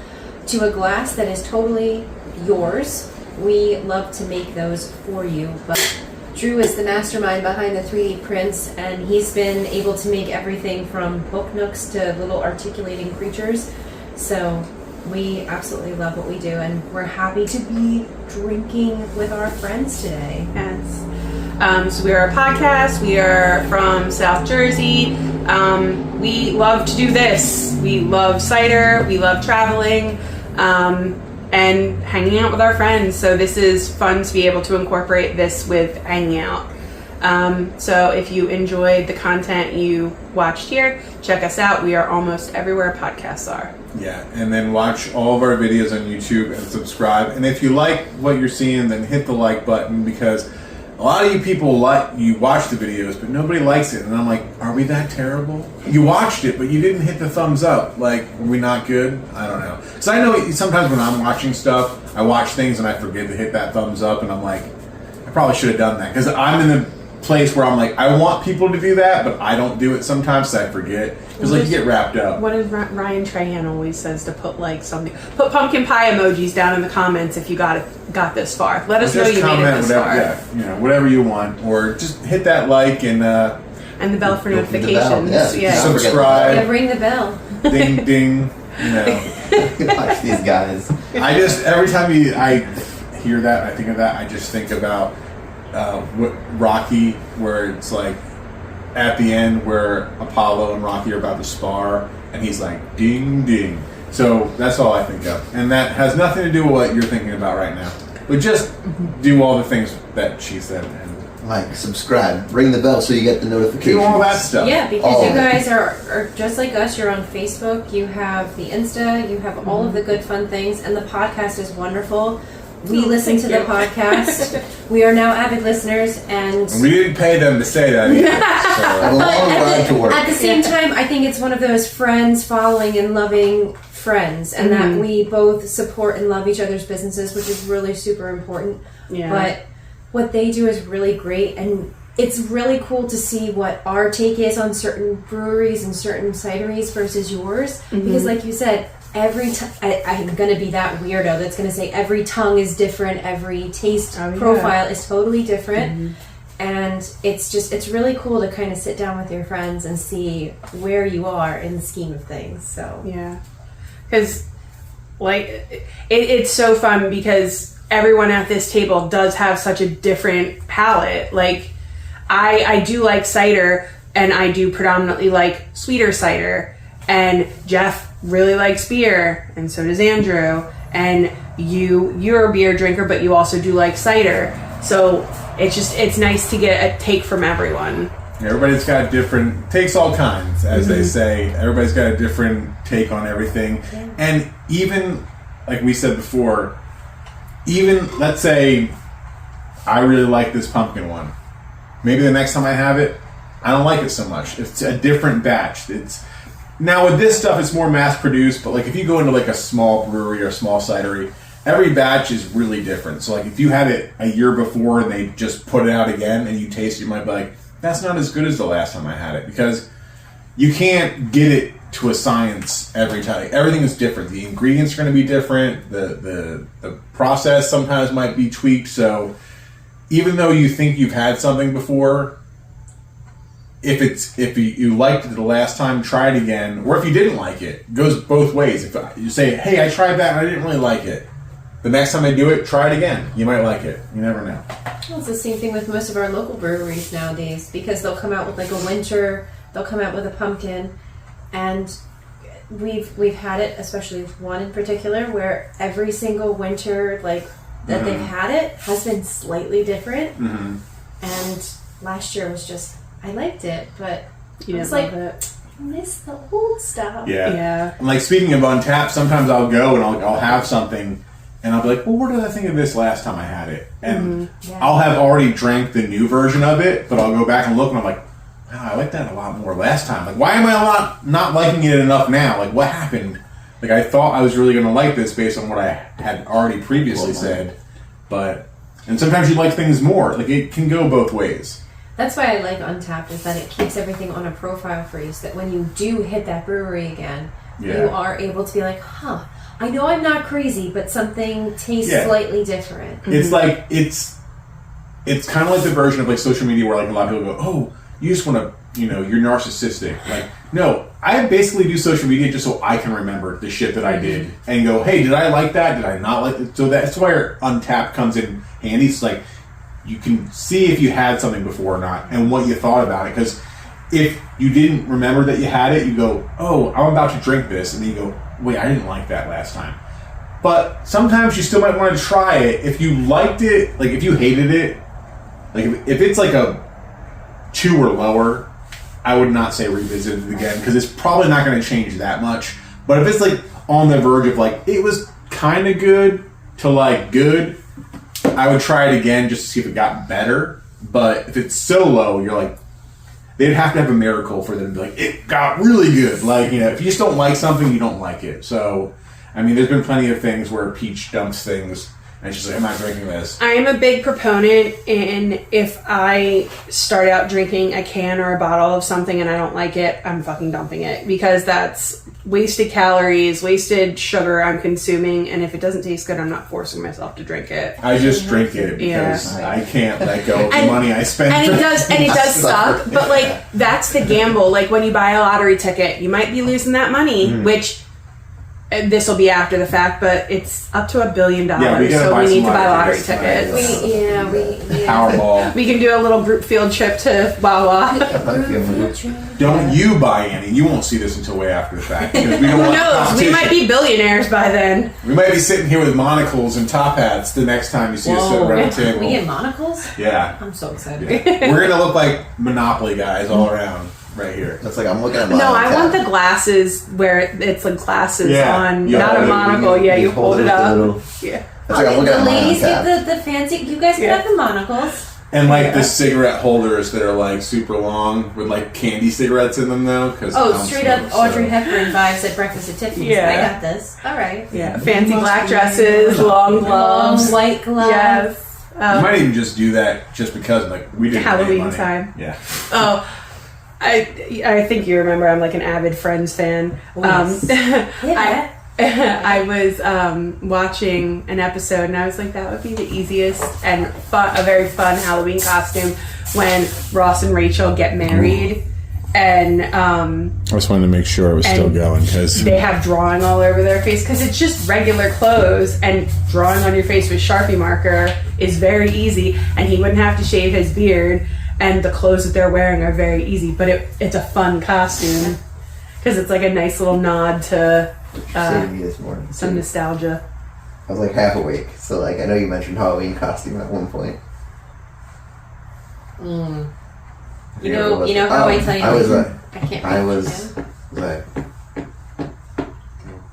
to a glass that is totally yours. We love to make those for you, but Drew is the mastermind behind the 3D prints, and he's been able to make everything from book nooks to little articulating creatures. So we absolutely love what we do, and we're happy to be drinking with our friends today. Yes. So we are a podcast. We are from South Jersey. We love to do this. We love cider. We love traveling and hanging out with our friends. So this is fun to be able to incorporate this with hanging out. So if you enjoyed the content you watched here, check us out. We are almost everywhere podcasts are. Yeah, and then watch all of our videos on YouTube and subscribe. And if you like what you're seeing, then hit the like button, because a lot of you people you watch the videos, but nobody likes it. And I'm like, are we that terrible? You watched it, but you didn't hit the thumbs up. Like, are we not good? I don't know. Because I know sometimes when I'm watching stuff, I watch things and I forget to hit that thumbs up, and I'm like, I probably should have done that. Because I'm in the place where I'm like, I want people to do that, but I don't do it sometimes, so I forget. Because like you get wrapped up. What does Ryan Trahan always says to put like something? Put pumpkin pie emojis down in the comments if you got this far. Let us know Just you made it comment this whatever, far. yeah, whatever you want, or just hit that like and and the bell for Go for the notifications. bell, yeah. Subscribe. Yeah, ring the bell. Ding ding. You know. Watch these guys. I just every time I hear that, I think of that. I just think about what Rocky, where it's like at the end where Apollo and Rocky are about to spar, and he's like ding ding. So that's all I think of, and that has nothing to do with what you're thinking about right now. But just do all the things that she said and Like, subscribe, ring the bell so you get the notifications. do all that stuff. Yeah, because Oh. you guys are just like us. You're on Facebook. You have the Insta. You have all of the good fun things, and the podcast is wonderful. We listen to the podcast. We are now avid listeners, and And we didn't pay them to say that either. A So. long ride to work. at the same time, I think it's one of those friends following and loving friends, and that we both support and love each other's businesses, which is really super important. Yeah. But what they do is really great, and it's really cool to see what our take is on certain breweries and certain cideries versus yours. Because, like you said, every I'm going to be that weirdo that's going to say every tongue is different, every taste profile is totally different. And it's really cool to kind of sit down with your friends and see where you are in the scheme of things. So Yeah, because like it's so fun because everyone at this table does have such a different palate. Like I do like cider, and I do predominantly like sweeter cider, and Jeff really likes beer, and so does Andrew, and you're a beer drinker, but you also do like cider. So it's nice to get a take from everyone. Everybody's got different takes, all kinds, as they say. Everybody's got a different take on everything. And even, like we said before, even, let's say, I really like this pumpkin one. Maybe the next time I have it, I don't like it so much. It's a different batch. Now with this stuff, it's more mass-produced, but like if you go into like a small brewery or a small cidery, every batch is really different. So like if you had it a year before and they just put it out again and you taste it, you might be like, that's not as good as the last time I had it, because you can't get it to a science every time. Everything is different. The ingredients are going to be different. The process sometimes might be tweaked. So even though you think you've had something before, if you liked it the last time, try it again. Or if you didn't like it, it goes both ways. If you say, hey, I tried that and I didn't really like it, the next time I do it, try it again. You might like it. You never know. well, it's the same thing with most of our local breweries nowadays, because they'll come out with like a winter, they'll come out with a pumpkin, and we've had it, especially with one in particular, where every single winter like that they've had it has been slightly different. And last year was just, I liked it, but You I was didn't like, love it. I miss the old stuff. Yeah. And like speaking of Untapped, sometimes I'll go and I'll have something and I'll be like, well, what did I think of this last time I had it? And I'll have already drank the new version of it, but I'll go back and look and I'm like, wow, I liked that a lot more last time. Like, why am I not liking it enough now? Like, what happened? Like, I thought I was really going to like this based on what I had already previously said. And sometimes you like things more. Like, it can go both ways. That's why I like Untapped, is that it keeps everything on a profile for you, so that when you do hit that brewery again, you are able to be like, huh, I know I'm not crazy, but something tastes slightly different. It's like, it's kind of like the version of like social media where like a lot of people go, oh, you just want to, you're narcissistic. Like, no, I basically do social media just so I can remember the shit that I did and go, hey, did I like that? Did I not like it? So that's where Untapped comes in handy. It's like, you can see if you had something before or not and what you thought about it. Because if you didn't remember that you had it, you go, oh, I'm about to drink this. And then you go, wait, I didn't like that last time. But sometimes you still might want to try it. If you liked it, like if you hated it, like if it's like a 2 or lower, I would not say revisit it again, because it's probably not going to change that much. But if it's like on the verge of like, it was kind of good to like good, I would try it again just to see if it got better. But if it's so low, you're like, they'd have to have a miracle for them to be like, it got really good. Like, if you just don't like something, you don't like it. So, I mean, there's been plenty of things where Peach dumps things and she's like, I'm not drinking this. I am a big proponent in, if I start out drinking a can or a bottle of something and I don't like it, I'm fucking dumping it, because that's wasted calories, wasted sugar I'm consuming, and if it doesn't taste good, I'm not forcing myself to drink it. I just drink it because I can't let go of the money I spend. And it does suck, but like that's the gamble. Like when you buy a lottery ticket, you might be losing that money, which this will be after the fact, but it's up to $1 billion, Yeah, we gotta so buy we some need to buy lottery lottery tickets. tickets. Powerball. We can do a little group field trip to Wawa. Don't you buy any? You won't see this until way after the fact. Because we don't Who want knows? We competition. might be billionaires by then. We might be sitting here with monocles and top hats the next time you see us sit around the table. We get monocles? Yeah. I'm so excited. Yeah. We're gonna look like Monopoly guys all around right here. That's like I'm looking at mine. No, I want the glasses where it's like glasses on, Yeah, not a you- monocle. You hold it up. Yeah. That's like I'm looking The at mine. ladies Tab. get the fancy. You guys can have the monocles. And like the cigarette holders that are like super long with like candy cigarettes in them though. Cause Oh, I'm straight so- up Audrey Hepburn vibes at Breakfast at Tiffany's. Yeah. I got this. All right. Yeah. Fancy black dresses, long Long gloves. white gloves. Yes. You might even just do that just because like we didn't have any Halloween money. time. Yeah. Oh, I think you remember I'm like an avid Friends fan. Yeah. I was watching an episode and I was like, that would be the easiest and a very fun Halloween costume when Ross and Rachel get married. And I just wanted to make sure it was still going because they have drawing all over their face because it's just regular clothes, and drawing on your face with Sharpie marker is very easy, and he wouldn't have to shave his beard, and the clothes that they're wearing are very easy, but it's a fun costume because it's like a nice little nod to Saved me this morning. some nostalgia. I was like half awake, so like I know you mentioned Halloween costume at one point. You know how I tell you. I was I can't. I read was it. like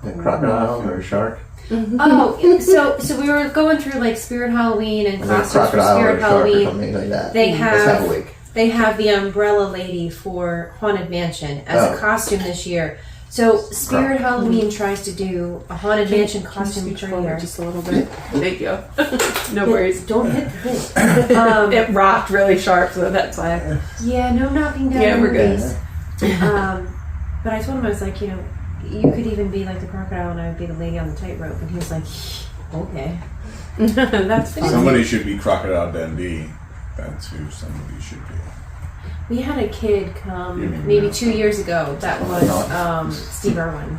a crocodile or a shark. Oh, so we were going through like Spirit Halloween and I was like a costumes for crocodile or Spirit a shark or Halloween. something like that. They I was half have awake. they have the umbrella lady for Haunted Mansion as Oh. a costume this year. So Spirit Halloween tries to do a Haunted Mansion costume Can you for forward year. just a little bit? Thank you. No worries. Don't hit the thing. It rocked really sharp, so that's why. Yeah, no knocking down Yeah, we're good. movies. But I told him, I was like, you could even be like the crocodile and I would be the lady on the tightrope. And he was like, okay. That's fun. Somebody should be Crocodile Dundee. That's who somebody should be. We had a kid You come mean maybe that. 2 years ago. That was Steve Irwin.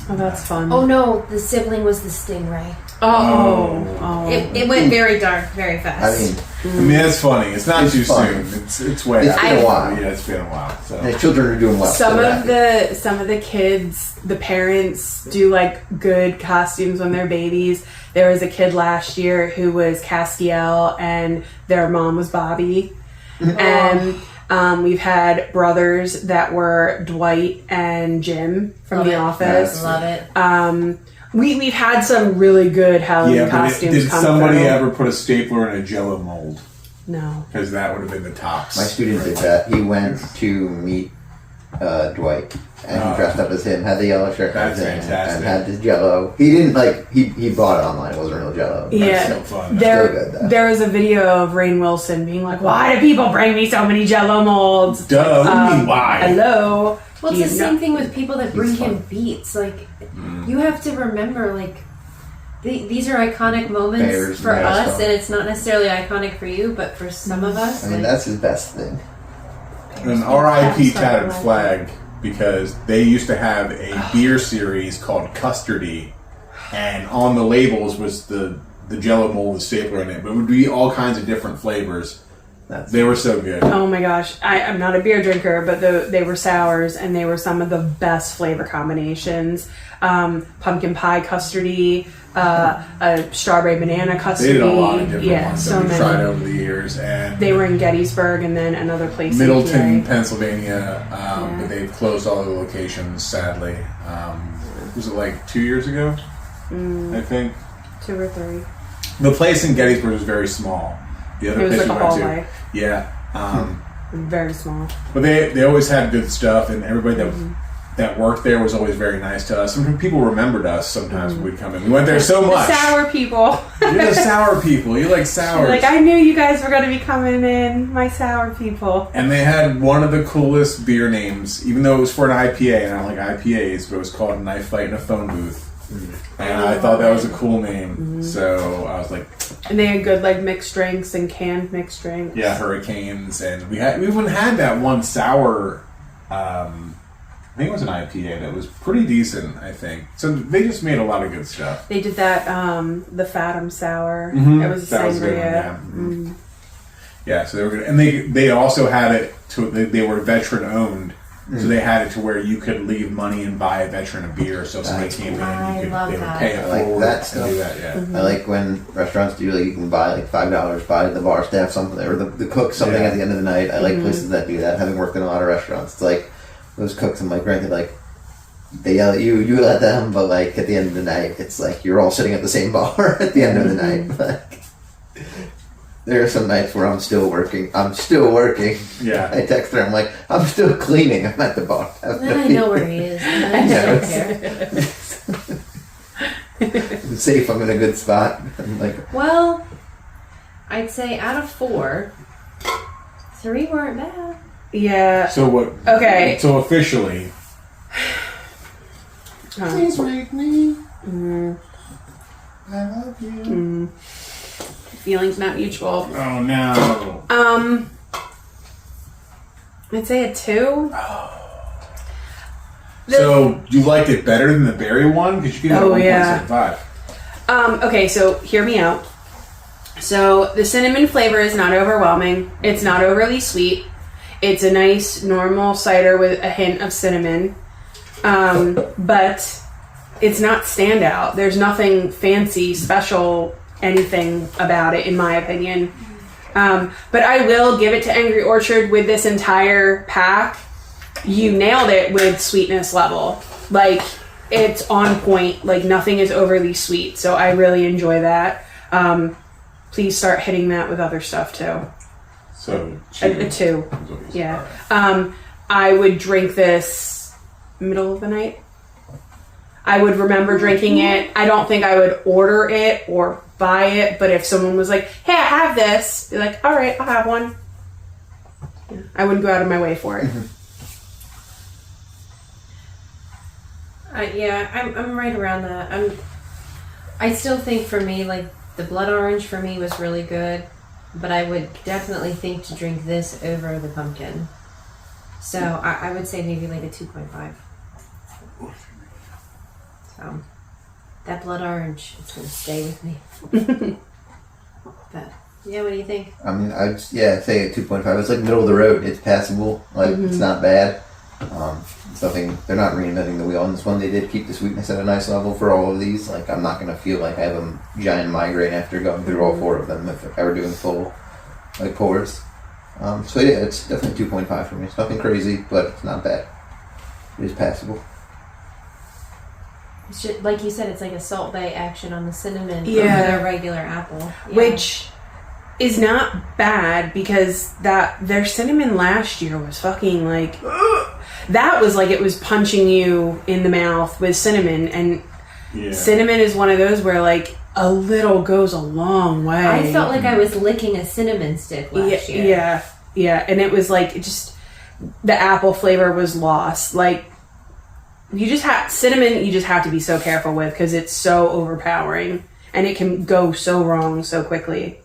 Oh, that's fun. Oh no, the sibling was the stingray. Oh. It went very dark, very I fast. mean, It's funny. It's not It's too fun. soon. It's way It's out. been a while. Yeah, it's been a while. So. the children are doing well. Some so of happy. the kids, the parents do like good costumes when they're babies. There was a kid last year who was Castiel and their mom was Bobby. And we've had brothers that were Dwight and Jim from The Office. Love it. We've had some really good Halloween Yeah, but costumes did come somebody through. ever put a stapler in a Jello mold? No. Because that would have been the tops. My student did that. He went to meet Dwight, and he dressed up as him, had the yellow shirt, That's and fantastic. had his Jello. He didn't like. He bought it online. It wasn't real Jello. Yeah. so fun. Still good, though. There was a video of Rainn Wilson being like, "Why do people bring me so many Jello molds?" Duh. What do you mean, why? Hello. Well, it's You the know- same thing with people that bring It's him fun. beats. Like, you have to remember, like, these are iconic moments Bears, for bears us, stuff. and it's not necessarily iconic for you, but for some of us, I mean, like, that's his best thing. An R.I.P. Tattered Flag, because they used to have a beer series called Custardy, and on the labels was the Jello mold with stapler in it, but it would be all kinds of different flavors. They were so good. Oh my gosh, I'm not a beer drinker, but they were sours, and they were some of the best flavor combinations. Pumpkin pie custardy, a strawberry banana custardy. They did a lot of different yeah, ones so that we tried many. over the years, and They were in Gettysburg and then another place Middleton, in PA. Pennsylvania, but they've closed all the locations, sadly. Was it like 2 years ago? I think. 2 or 3. The place in Gettysburg was very small. The other It was place like we a went hallway. to, yeah. Very small. But they always had good stuff, and everybody that that worked there was always very nice to us. Some people remembered us sometimes when we'd come in. We went there so much. The sour people. You're the sour people. You like sours. Like, I knew you guys were going to be coming in, my sour people. And they had one of the coolest beer names, even though it was for an IPA, and I don't like IPAs, but it was called Knife Fight in a Phone Booth. And I thought that was a cool name. So I was like... And they had good, like, mixed drinks and canned mixed drinks. Yeah, Hurricanes. And we even had that one sour... I think it was an IPA that was pretty decent, I think. So they just made a lot of good stuff. They did that, the Fathom Sour. Mm-hmm. It was a That was a good one, sangria. yeah. Mm-hmm. Yeah, so they were good. And they also had it to... They were veteran-owned. So they had it to where you could leave money and buy a veteran a beer. So if somebody came in, I love they would that. pay it I like forward that and stuff. do that, yeah. I like when restaurants do, like, you can buy like $5, buy the bar staff something, or the cook something Yeah. at the end of the night. I like places that do that, having worked in a lot of restaurants. It's like, those cooks, I'm like, granted, like, they yell at you, you let them, but like, at the end of the night, it's like, you're all sitting at the same bar at the end of the night. Like, there are some nights where I'm still working. Yeah. I text her, I'm like, I'm still cleaning, I'm at the bar. I know where he is. I don't care. I'm safe, I'm in a good spot. I'm like, Well, I'd say out of 4, 3 weren't bad. Yeah. So what... Okay. So officially... Please rate me. I love you. Feelings not mutual. Oh no. I'd say a 2. So you liked it better than the berry one? Because you gave it Oh, a yeah. 1.75. Okay, so hear me out. So the cinnamon flavor is not overwhelming. It's not overly sweet. It's a nice normal cider with a hint of cinnamon. But it's not standout. There's nothing fancy, special, anything about it, in my opinion. But I will give it to Angry Orchard with this entire pack. You nailed it with sweetness level. Like, it's on point. Like, nothing is overly sweet. So I really enjoy that. Please start hitting that with other stuff too. So A 2. Yeah. I would drink this middle of the night. I would remember drinking it. I don't think I would order it or buy it, but if someone was like, hey, I have this, be like, all right, I'll have one. Yeah. I wouldn't go out of my way for it. I'm right around that. I still think for me, like, the blood orange for me was really good, but I would definitely think to drink this over the pumpkin. So I would say maybe like a 2.5. So that blood orange, it's gonna stay with me. But yeah, what do you think? I mean, I'd say a 2.5. It's like middle of the road. It's passable. Like, it's not bad. It's nothing. They're not reinventing the wheel on this one. They did keep the sweetness at a nice level for all of these. Like, I'm not gonna feel like I have a giant migraine after going through all 4 of them if I were doing full like pours. So yeah, it's definitely 2.5 for me. It's nothing crazy, but it's not bad. It is passable. It's just, like you said, it's like a Salt Bay action on the cinnamon Yeah. over the regular apple. Yeah. Which is not bad because their cinnamon last year was fucking like, that was like it was punching you in the mouth with cinnamon, and cinnamon is one of those where like a little goes a long way. I felt like I was licking a cinnamon stick last year. Yeah, and it was like, it just, the apple flavor was lost. Like, cinnamon, you just have to be so careful with because it's so overpowering and it can go so wrong so quickly.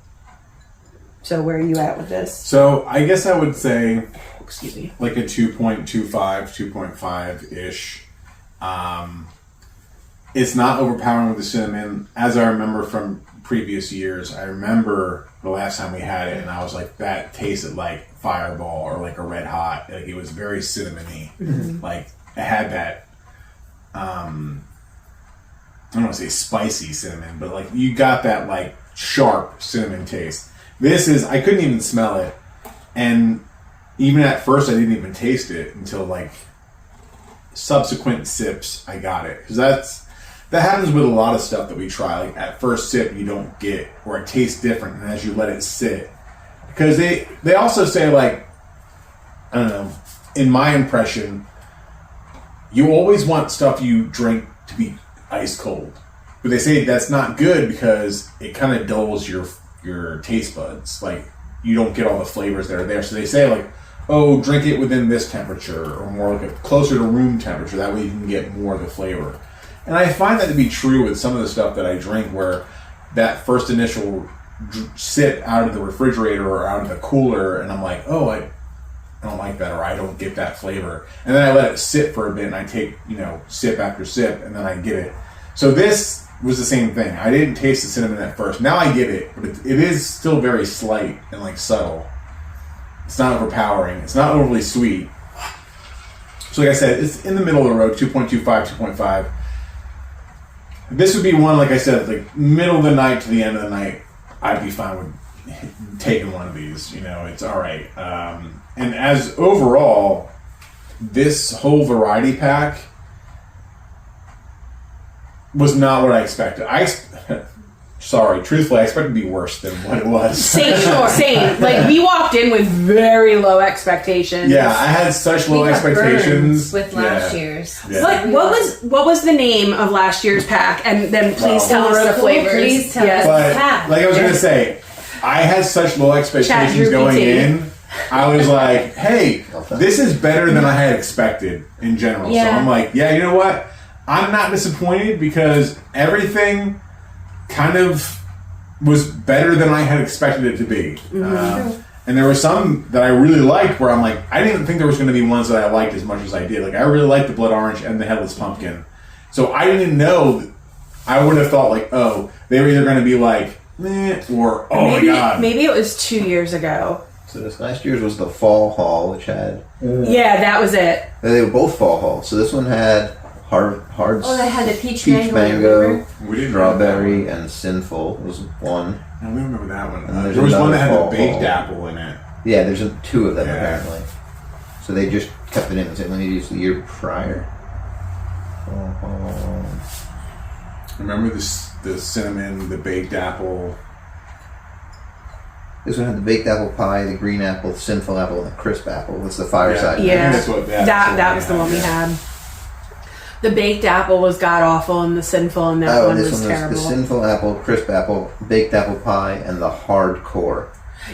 So where are you at with this? So I guess I would say, Excuse me. like a 2.25, 2.5-ish. It's not overpowering with the cinnamon. As I remember from previous years, I remember the last time we had it and I was like, that tasted like Fireball or like a Red Hot. Like, it was very cinnamony. Like, it had that, I don't want to say spicy cinnamon, but like, you got that like sharp cinnamon taste. This is, I couldn't even smell it. And even at first, I didn't even taste it until like subsequent sips, I got it. Because that happens with a lot of stuff that we try. Like, at first sip, you don't get, or it tastes different, and as you let it sit. Because they also say, like, I don't know, in my impression, you always want stuff you drink to be ice cold. But they say that's not good because it kind of dulls your taste buds. Like, you don't get all the flavors that are there. So they say, like, oh, drink it within this temperature, or more like closer to room temperature. That way you can get more of the flavor. And I find that to be true with some of the stuff that I drink, where that first initial sip out of the refrigerator or out of the cooler, and I'm like, oh, I don't like that, or I don't get that flavor. And then I let it sit for a bit, and I take, sip after sip, and then I get it. So this was the same thing. I didn't taste the cinnamon at first. Now I get it, but it is still very slight and like subtle. It's not overpowering. It's not overly sweet. So like I said, it's in the middle of the road, 2.25, 2.5. This would be one, like I said, like middle of the night to the end of the night, I'd be fine with taking one of these. It's all right. And as overall, this whole variety pack was not what I expected. Truthfully, I expected it to be worse than what it was. Same. Like, we walked in with very low expectations. Yeah, I had such low We got expectations. burned with last year's. Yeah. What was the name of last year's pack? And then please tell us the flavors. Please tell Yes. us. But like I was gonna say, I had such low expectations Chat going GPT. in. I was like, hey, this is better than I had expected in general. So Yeah. I'm like, yeah, you know what? I'm not disappointed because everything kind of was better than I had expected it to be. And there were some that I really liked where I'm like, I didn't even think there was going to be ones that I liked as much as I did. Like, I really liked the Blood Orange and the Headless Pumpkin. So I didn't know. I would have thought like, oh, they were either going to be like, meh, or oh my god. Maybe it was 2 years ago. So this last year's was the Fall Haul, which had... Yeah, that was it. They were both Fall Haul. So this one had hard Oh, that had the peach peach mango, We didn't strawberry, and Cinnful was one. No, we remember that one. And there's There was one that had another the baked fall. apple in it. Yeah, there's two of them Yeah. apparently. So they just kept it in the same one they used the year prior. Remember the cinnamon, the baked apple. This one had the baked apple pie, the green apple, the Cinnful Apple, and the crisp apple. That's the fireside. I think Yeah. that's what That was the one we had. The baked apple was god awful, and the Cinnful, and that one this was one terrible. was the Cinnful Apple, crisp apple, baked apple pie, and the hardcore.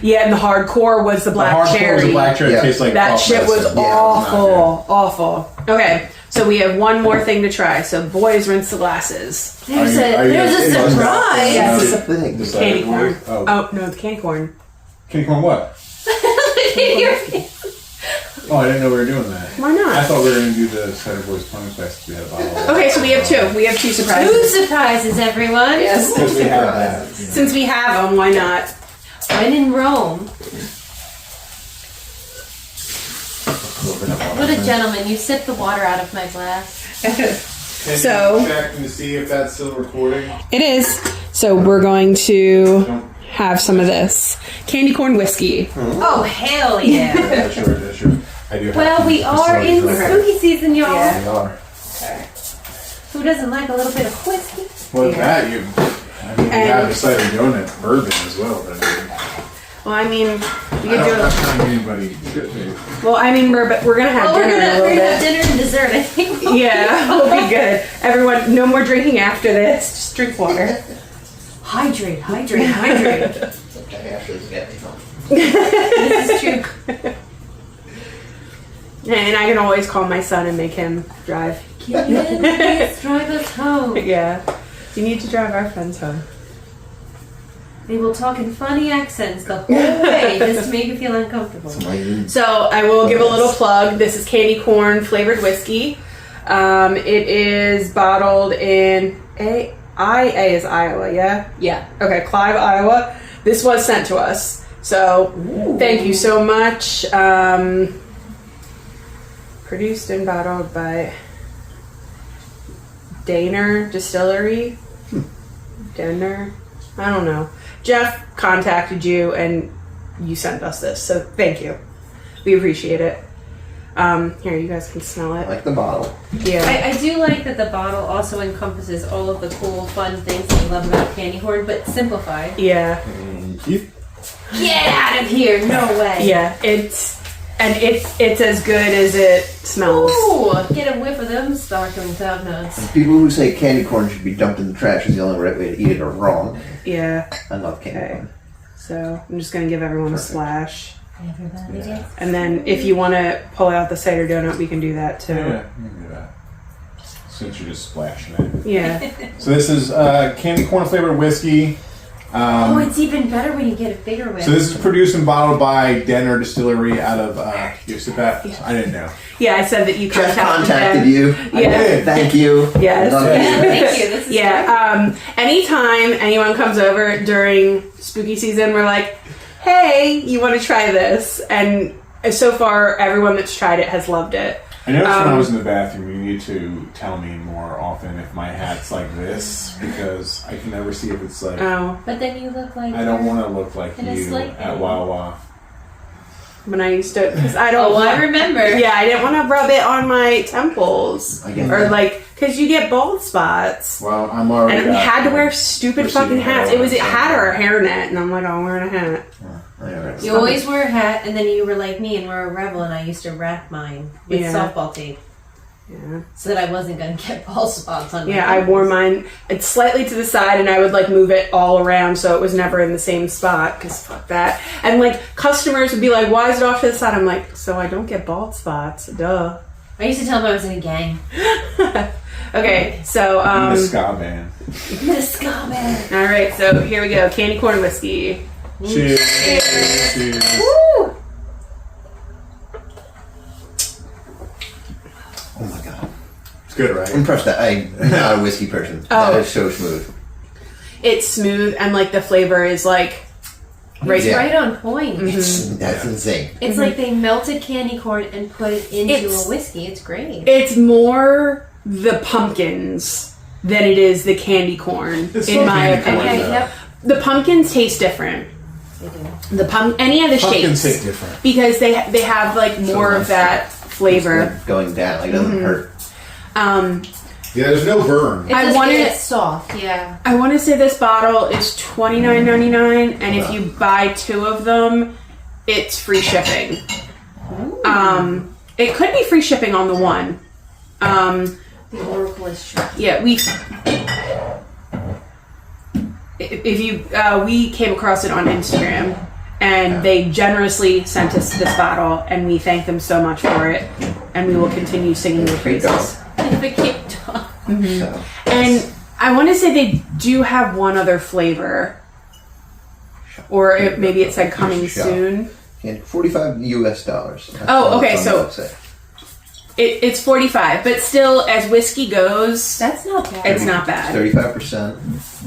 Yeah, and the hardcore was the black cherry. The black cherry Yeah. tastes like That cough shit was medicine. awful. Okay, so we have one more thing to try. So boys, rinse the glasses. There's Are you a guys- surprise. Yes. It's a thing. The Candy cider corn. corn? Oh no, the candy corn. Candy corn what? Oh, I didn't know we were doing that. Why not? I thought we were going to do the Cider Boys Pumpkin Spice. We had a bottle. Okay, so we have two. We have two Two surprises. surprises, everyone. Yes. Because we have that. Since we have them, why not? When in Rome. What a gentleman. You sipped the water out of my glass. So- checking to see if that's still recording. It is. So we're going to have some of this candy corn whiskey. Oh, hell yeah. Yeah, sure. I do have Well, some we are in facilities. spooky season, y'all. Yeah. They are. Who doesn't like a little bit of whiskey? Well, Yeah. that you. I mean, we have the cider donut bourbon as well. But I mean, Well, I mean, we I could don't do. have time anybody. Well, I mean, we're gonna have Well, dinner in a we're little gonna have bit. dinner and dessert. I think. We'll Yeah, we'll be good. Everyone, no more drinking after this. Just drink water. Hydrate. Okay, actually, get me home. This is true. And I can always call my son and make him drive. Kevin, please drive us home. Yeah. You need to drive our friends home. They will talk in funny accents the whole way just to make you feel uncomfortable. So I will give a little plug. This is candy corn flavored whiskey. It is bottled in A is Iowa, yeah? Yeah. Okay, Clive, Iowa. This was sent to us. So thank you so much. Produced and bottled by Daner Distillery. Denner. I don't know. Jeff contacted you and you sent us this, so thank you. We appreciate it. Here, you guys can smell I it. like the bottle. Yeah. I do like that the bottle also encompasses all of the cool, fun things that we love about candy corn, but simplified. Yeah. Get out of here! No way! Yeah. It's and it's as good as it smells. Ooh, get a whiff of them sparkling cloud nuts. People who say candy corn should be dumped in the trash is the only right way to eat it are wrong. Yeah. I love candy Okay. corn. So I'm just gonna give everyone a splash. Everybody Yeah. gets. And then if you want to pull out the cider donut, we can do that too. Yeah, you can do that. Since you're just splashing it. Yeah. So this is candy corn flavored whiskey. Oh, it's even better when you get a bigger whiff. So this is produced and bottled by Denner Distillery out of. You said that? I didn't know. Yeah, I said that you Jeff contacted contacted them. you. I Yeah. did. Thank you. Yes. Love Yeah, you. thank you. This is Yeah. Anytime anyone comes over during spooky season, we're like, "Hey, you want to try this?" And so far, everyone that's tried it has loved it. I noticed when I was in the bathroom, you need to tell me more often if my hat's like this because I can never see if it's like. Oh, But then you look like. I don't want to look like It is you like- at Wawa. when I used to, because I don't. Oh, I want- remember. Yeah, I didn't want to rub it on my temples I get or that. like because you get bald spots. Well, I'm already. And we got had to wear my stupid receding fucking hats. hairline, It so- had our hairnet, and I'm like, oh, I'm wearing a hat. I know. You always wear a hat, and then you were like me and were a rebel, and I used to wrap mine with Yeah. softball tape Yeah. so that I wasn't going to get bald spots on my Yeah, I wore mine it's slightly to the side, and I would like move it all around so it was never in the same spot. Cause fuck that. And like customers would be like, "Why is it off to the side?" I'm like, "So I don't get bald spots." Duh. I used to tell them I was in a gang. Okay, so I'm the ska band. The ska band. all right, so here we go. Candy corn whiskey. Cheers. Cheers. Woo! Oh my god. It's good, right? I'm impressed that I'm not a whiskey person. Oh. That is so smooth. It's smooth, and like the flavor is like right. It's Yeah. right on point. That's insane. It's like they melted candy corn and put it into It's- a whiskey. It's great. It's more the pumpkins than it is the candy corn, It's in still my candy corn, opinion. though. Yep. The pumpkins taste different. They do. Any of the Pumpkins shapes hit different. because they have like more of that flavor. Like going down. Like it doesn't hurt. Yeah, there's no burn. It's I just- wanted- it's soft. Yeah. I want to say this bottle is $29.99, and if you buy 2 of them, it's free shipping. It could be free shipping on the one. The Oracle is true. Yeah, if you we came across it on Instagram, and they generously sent us this bottle, and we thank them so much for it, and we will continue singing their praises. The cute dog. So And I want to say they do have one other flavor, or maybe it said coming soon. and $45 US. That's Oh, all okay, it's on so- the website. It's 45, but still, as whiskey goes, That's not bad. it's not bad. 35%.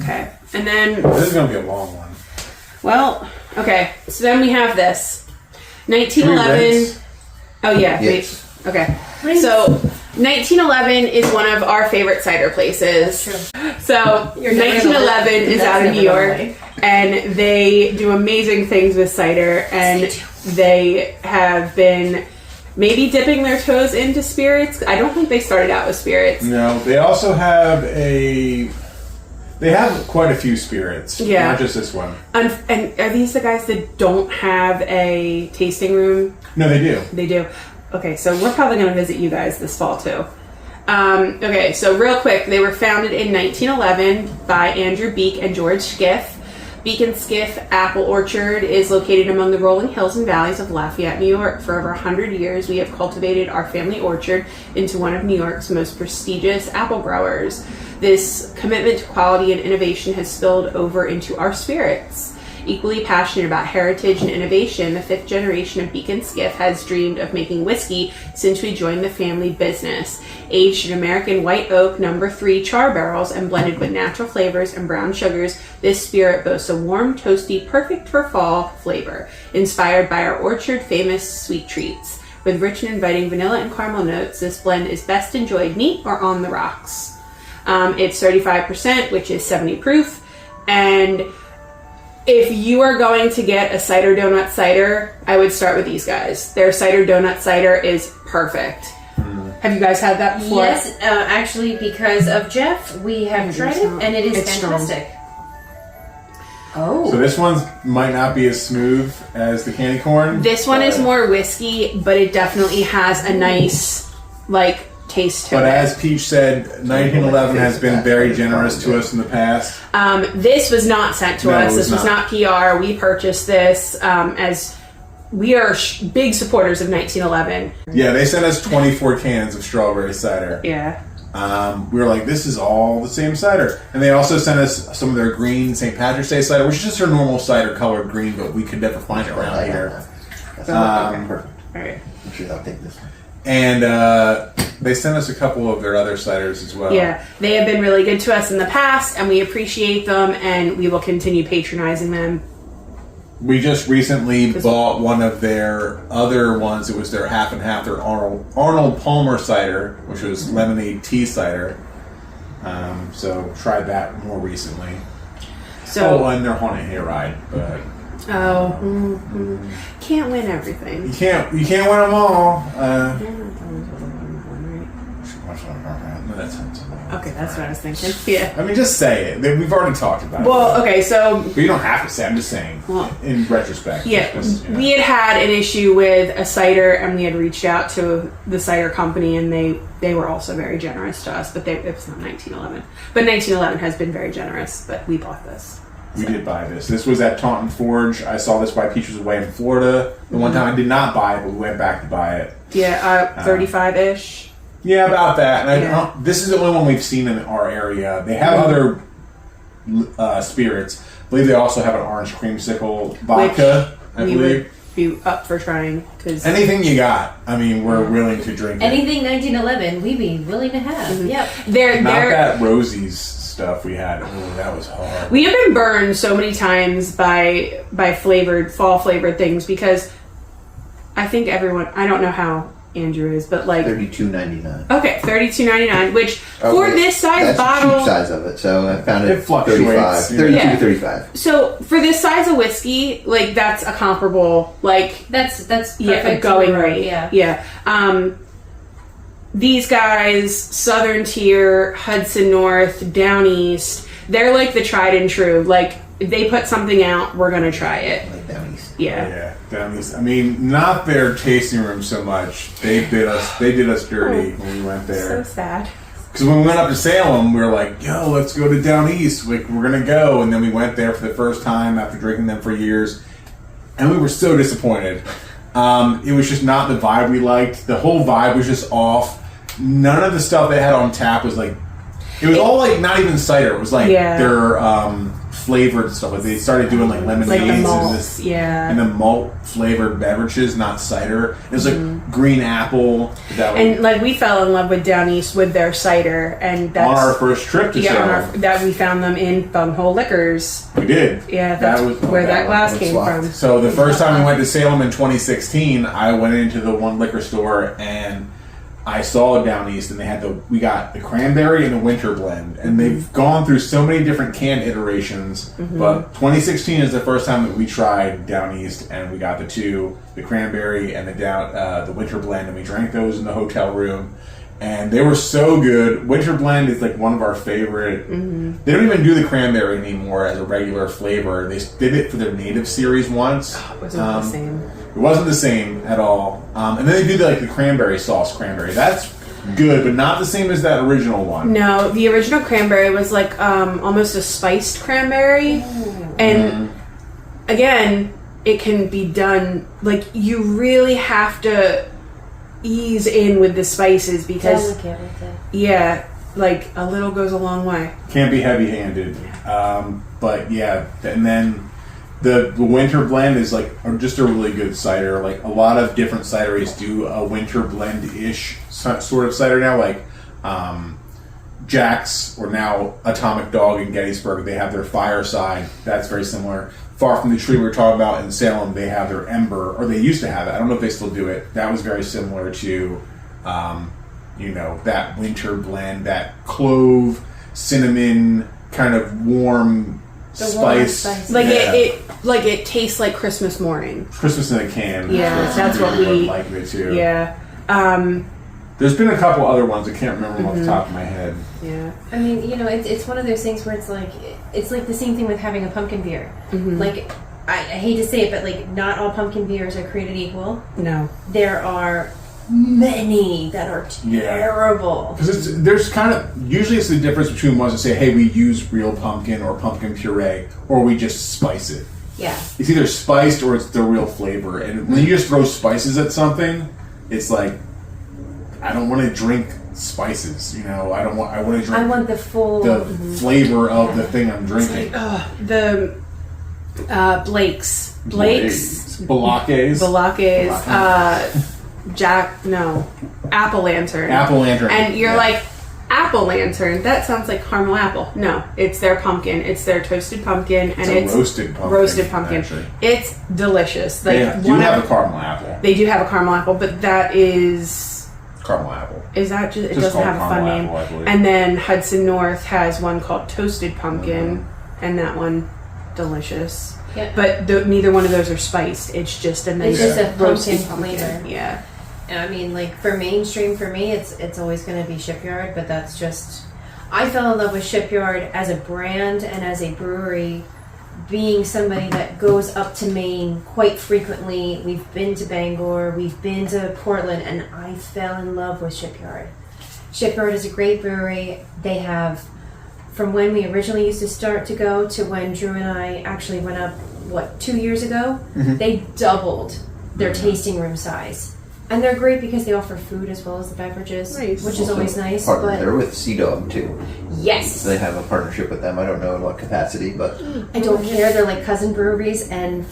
Okay, and then This is gonna be a long one. well, okay, so then we have this Can we 1911. rinse? Oh yeah, Yes. okay. So 1911 is one of our favorite cider places. So You're never gonna 1911 live. is That's out of never New gonna York, live. and they do amazing things with cider, and they have been maybe dipping their toes into spirits. I don't think they started out with spirits. No, they also have They have quite a few spirits. Yeah. Not just this one. And are these the guys that don't have a tasting room? No, they do. They do. Okay, so we're probably going to visit you guys this fall too. Okay, so real quick, they were founded in 1911 by Andrew Beek and George Skiff. Beek and Skiff Apple Orchard is located among the rolling hills and valleys of Lafayette, New York. For over 100 years, we have cultivated our family orchard into one of New York's most prestigious apple growers. This commitment to quality and innovation has spilled over into our spirits. Equally passionate about heritage and innovation, the 5th generation of Beek and Skiff has dreamed of making whiskey since we joined the family business. Aged in American white oak No. 3 char barrels and blended with natural flavors and brown sugars, this spirit boasts a warm, toasty, perfect for fall flavor, inspired by our orchard famous sweet treats. With rich and inviting vanilla and caramel notes, this blend is best enjoyed neat or on the rocks. It's 35%, which is 70 proof, and if you are going to get a Cider Donut cider, I would start with these guys. Their Cider Donut cider is perfect. Have you guys had that before? Yes, actually, because of Jeff, we have tried it, and it is It's strong. fantastic. Oh. So this one might not be as smooth as the candy corn. This one is more whiskey, but it definitely has a nice, like, taste to But it. as Peach said, 1911 has been very generous to us in the past. This was not sent to No, us. it was This was not PR. We purchased this as we are big supporters of 1911. Yeah, they sent us 24 cans of strawberry cider. Yeah. We were like, this is all the same cider. And they also sent us some of their green St. Patrick's Day cider, which is just their normal cider colored green, but we could never find it around here. That's okay, perfect. All right. I'm sure I'll take this one. And they sent us a couple of their other ciders as well. Yeah, they have been really good to us in the past, and we appreciate them, and we will continue patronizing them. We just recently bought one of their other ones. It was their half and half, their Arnold Palmer cider, which was lemonade tea cider. So tried that more recently. So, and their Haunted Hayride, but can't win everything. you can't win them all. That sounds Okay, that's what I was thinking. Yeah. I mean, just say it. We've already talked about it. Well, okay, so But you don't have to say. I'm just saying. Well, in retrospect. yeah, just, you know. we had an issue with a cider, and we had reached out to the cider company, and they were also very generous to us. But it was not 1911. But 1911 has been very generous. But we bought this. We did buy this. This was at Taunton Forge. I saw this by Peach was away in Florida. The one time I did not buy it, but we went back to buy it. Yeah, 35-ish. Yeah, about that. And Yeah. this is the only one we've seen in our area. They have other spirits. I believe they also have an orange creamsicle vodka, I we believe. would be up for trying because Anything you got, I mean, we're willing to drink it. Anything 1911, we'd be willing to have. Yep. they're Not that Rosie's stuff we had. Oh, that was hard. we have been burned so many times by fall flavored things because I think everyone, I don't know how Andrew is, but like $32.99. okay, $32.99, which for Okay, this size that's bottle, the cheap size of it. So I found it, It fluctuates, 32 yeah. to 35. so for this size of whiskey, like that's a comparable like That's a perfect going for- rate. Yeah. These guys, Southern Tier, Hudson North, Down East, they're like the tried and true. Like if they put something out, we're gonna try it. Like down east. Yeah. Yeah, down east. I mean, not their tasting room so much. They did us dirty when we went So there. sad. Because when we went up to Salem, we were like, "Yo, let's go to Down East. Like, we're gonna go." And then we went there for the first time after drinking them for years, and we were so disappointed. It was just not the vibe we liked. The whole vibe was just off. None of the stuff they had on tap was like. It was all like not even cider. It was like Yeah. their flavored stuff. Like they started doing like lemonades Like the and malts, this yeah. and the malt flavored beverages, not cider. It was like green apple. That was And like we fell in love with Down East with their cider, and that's on our first trip to Salem. that we found them in Bunghole Liquors. We did. Yeah, that's where that glass came from. So the first time we went to Salem in 2016, I went into the one liquor store and I saw Down East, and they had we got the cranberry and the winter blend, and they've gone through so many different can iterations. But 2016 is the first time that we tried Down East, and we got the cranberry and the winter blend, and we drank those in the hotel room, and they were so good. Winter blend is like one of our favorite. They don't even do the cranberry anymore as a regular flavor. They did it for their native series once. It wasn't the same. It wasn't the same at all. And then they do the cranberry sauce cranberry. That's good, but not the same as that original one. No, the original cranberry was like almost a spiced cranberry, and again, it can be done like you really have to ease in with the spices because Delicate with it. yeah, like a little goes a long way. Can't be heavy-handed. But yeah, and then the winter blend is like just a really good cider. Like a lot of different cideries do a winter blend-ish sort of cider now. Like Jack's or now Atomic Dog in Gettysburg, they have their Fireside. That's very similar. Far From the Tree we were talking about in Salem, they have their Ember, or they used to have it. I don't know if they still do it. That was very similar to, that winter blend, that clove, cinnamon, kind of warm spice. Like Yeah. it tastes like Christmas morning. Christmas in a can. Yeah, that's what really we- like it too. Yeah. There's been a couple other ones. I can't remember them off the top of my head. Yeah. I mean, you know, it's one of those things where it's like the same thing with having a pumpkin beer. Like, I hate to say it, but like, not all pumpkin beers are created equal. No. There are many that are terrible. Because there's kind of usually it's the difference between ones that say, "Hey, we use real pumpkin or pumpkin puree," or we just spice it. Yeah. It's either spiced or it's the real flavor. And when you just throw spices at something, it's like, I don't want to drink spices. You know, I want to drink. I want the full flavor of the thing I'm drinking. The Blake's. Balakes. Apple Lantern. Apple Lantern. And you're like, Apple Lantern, that sounds like caramel apple. No, it's their pumpkin. It's their toasted pumpkin. And it's roasted pumpkin. Roasted pumpkin. Actually. It's delicious. Like, They do have a caramel apple. They do have a caramel apple, but that is... Caramel apple. Is that just... It Just doesn't have a called fun caramel name. apple, I believe. And then Hudson North has one called Toasted Pumpkin. And that one, delicious. Yeah. But neither one of those are spiced. It's just a nice It's just a roasted pumpkin flavor. Yeah. And I mean, like, for mainstream, for me, it's always going to be Shipyard, but that's just... I fell in love with Shipyard as a brand and as a brewery, being somebody that goes up to Maine quite frequently. We've been to Bangor, we've been to Portland, and I fell in love with Shipyard. Shipyard is a great brewery. They have, from when we originally used to start to go to when Drew and I actually went up, 2 years ago? They doubled their tasting room size. And they're great because they offer food as well as the beverages, Nice. which is always nice. They're with Sea Dog too. Yes. They have a partnership with them. I don't know in what capacity, but I don't care. They're like cousin breweries, and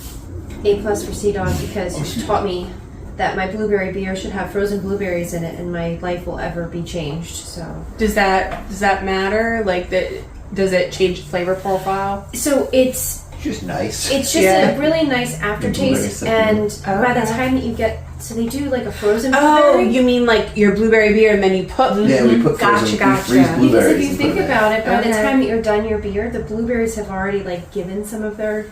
A+ for Sea Dog because she taught me that my blueberry beer should have frozen blueberries in it, and my life will ever be changed. So Does that matter? Like, does it change the flavor profile? So it's just nice. just a really nice aftertaste, and by the time that you get, so they do like a frozen blueberry. Oh, you mean like your blueberry beer and then you put... Yeah, we put frozen, we freeze Because blueberries. if you and think put 'em in. about it, by the Okay. time that you're done your beer, the blueberries have already like given some of their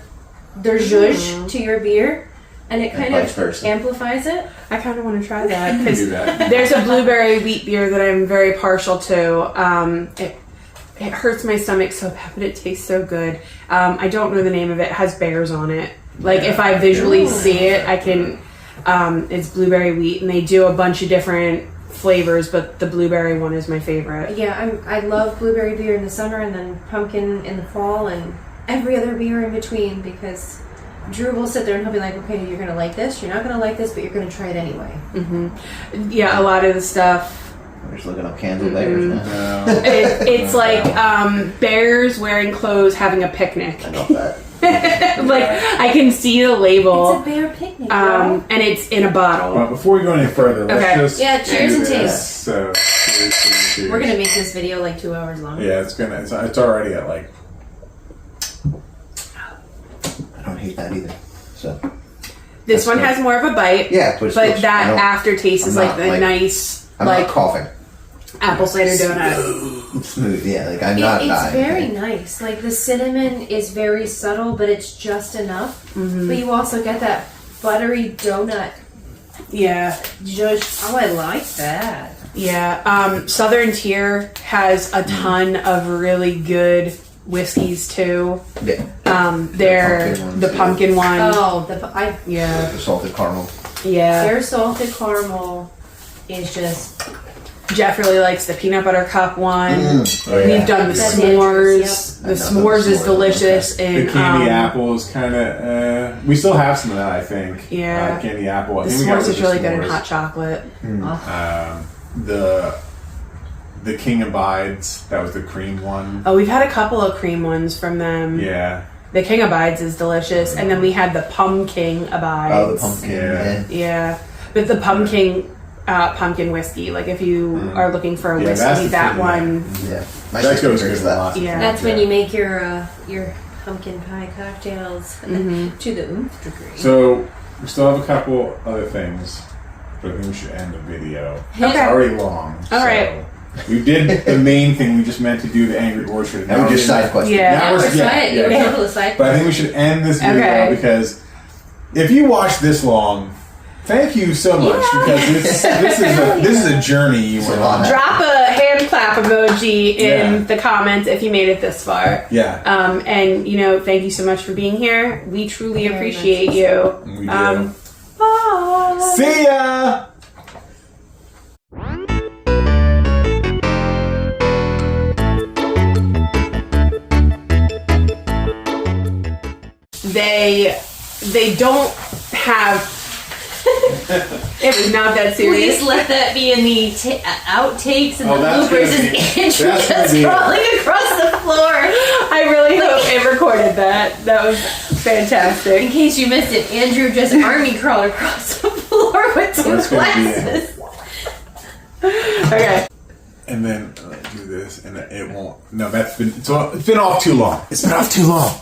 zhuzh to your beer, and it kind vice of versa. amplifies it. I kind of want to try that You can because do that. there's a blueberry wheat beer that I'm very partial to. It hurts my stomach so bad, but it tastes so good. I don't know the name of it. It has bears on it. Like, if I visually see it, I can... it's blueberry wheat, and they do a bunch of different flavors, but the blueberry one is my favorite. Yeah, I love blueberry beer in the summer, and then pumpkin in the fall, and every other beer in between, because Drew will sit there and he'll be like, okay, you're going to like this, you're not going to like this, but you're going to try it anyway. Yeah, a lot of the stuff... We're just looking up cans of bears now. It's like bears wearing clothes having a picnic. I got that. Like, I can see the label. It's a bear picnic, y'all. And it's in a bottle. But before we go any further, let's Okay. just Yeah, cheers do and this. taste. So, cheers. We're going to make this video like 2 hours long. Yeah, it's already at like... I don't hate that either. So This That's one good. has more of a bite. yeah, but But I that don't- aftertaste is I'm like not, the like- nice, I'm like not coughing. apple cider donut. Smooth, yeah. Like I'm not It's dying. very nice. Like, the cinnamon is very subtle, but it's just enough. But you also get that buttery donut. Yeah, Oh, I like that. yeah. Southern Tier has a ton of really good whiskeys too. Yeah. They're pumpkin ones, the yeah. pumpkin one. Oh, Yeah, The salted caramel. yeah. their salted caramel is just Jeff really likes the peanut butter cup one. Oh, yeah. We've done the That's s'mores. dangerous, The I've not done s'mores is s'mores, delicious. The And candy apple is kind of... we still have some of that, I think. Yeah. Candy apple. I The think we got s'mores rid is of really good in s'mores. hot chocolate. The King Abides, that was the cream one. Oh, we've had a couple of cream ones from them. Yeah. The King Abides is delicious, and then we had the Pumpkin Abides. Oh, the pumpkin. Yeah. Yeah. Yeah, but the pumpkin whiskey. Like, if you are looking for a Yeah, that's whiskey, the that thing, one. Yeah. My That sister goes drinks good that. with lots of Yeah. that's when yeah. you make your pumpkin pie cocktails to the oomph degree. So, we still have a couple other things, but I think we should end the video. It's Okay. already long. All right. We did the main thing we just meant to do, the Angry Orchard. Now we're just we're side questions. Yeah. Now we're yeah, side. You were yeah. total side. But I think we should end this video Okay. because if you watch this long, Thank you so much because this is a journey you went on. Drop a hand clap emoji in Yeah. the comments if you made it this far. Yeah. And thank you so much for being here. We truly Very appreciate much. you. We do. Bye. See ya. They don't have. It was not that serious. Please let that be in the outtakes and Oh, the that's bloopers gonna and be- Andrew that's gonna just be- crawling across the floor. I really hope it recorded that. That was In fantastic. case you missed it, Andrew just army crawled across the floor with two That's gonna be it. glasses. Okay. And then do this, and it won't. No, it's been off too long. It's been off too long.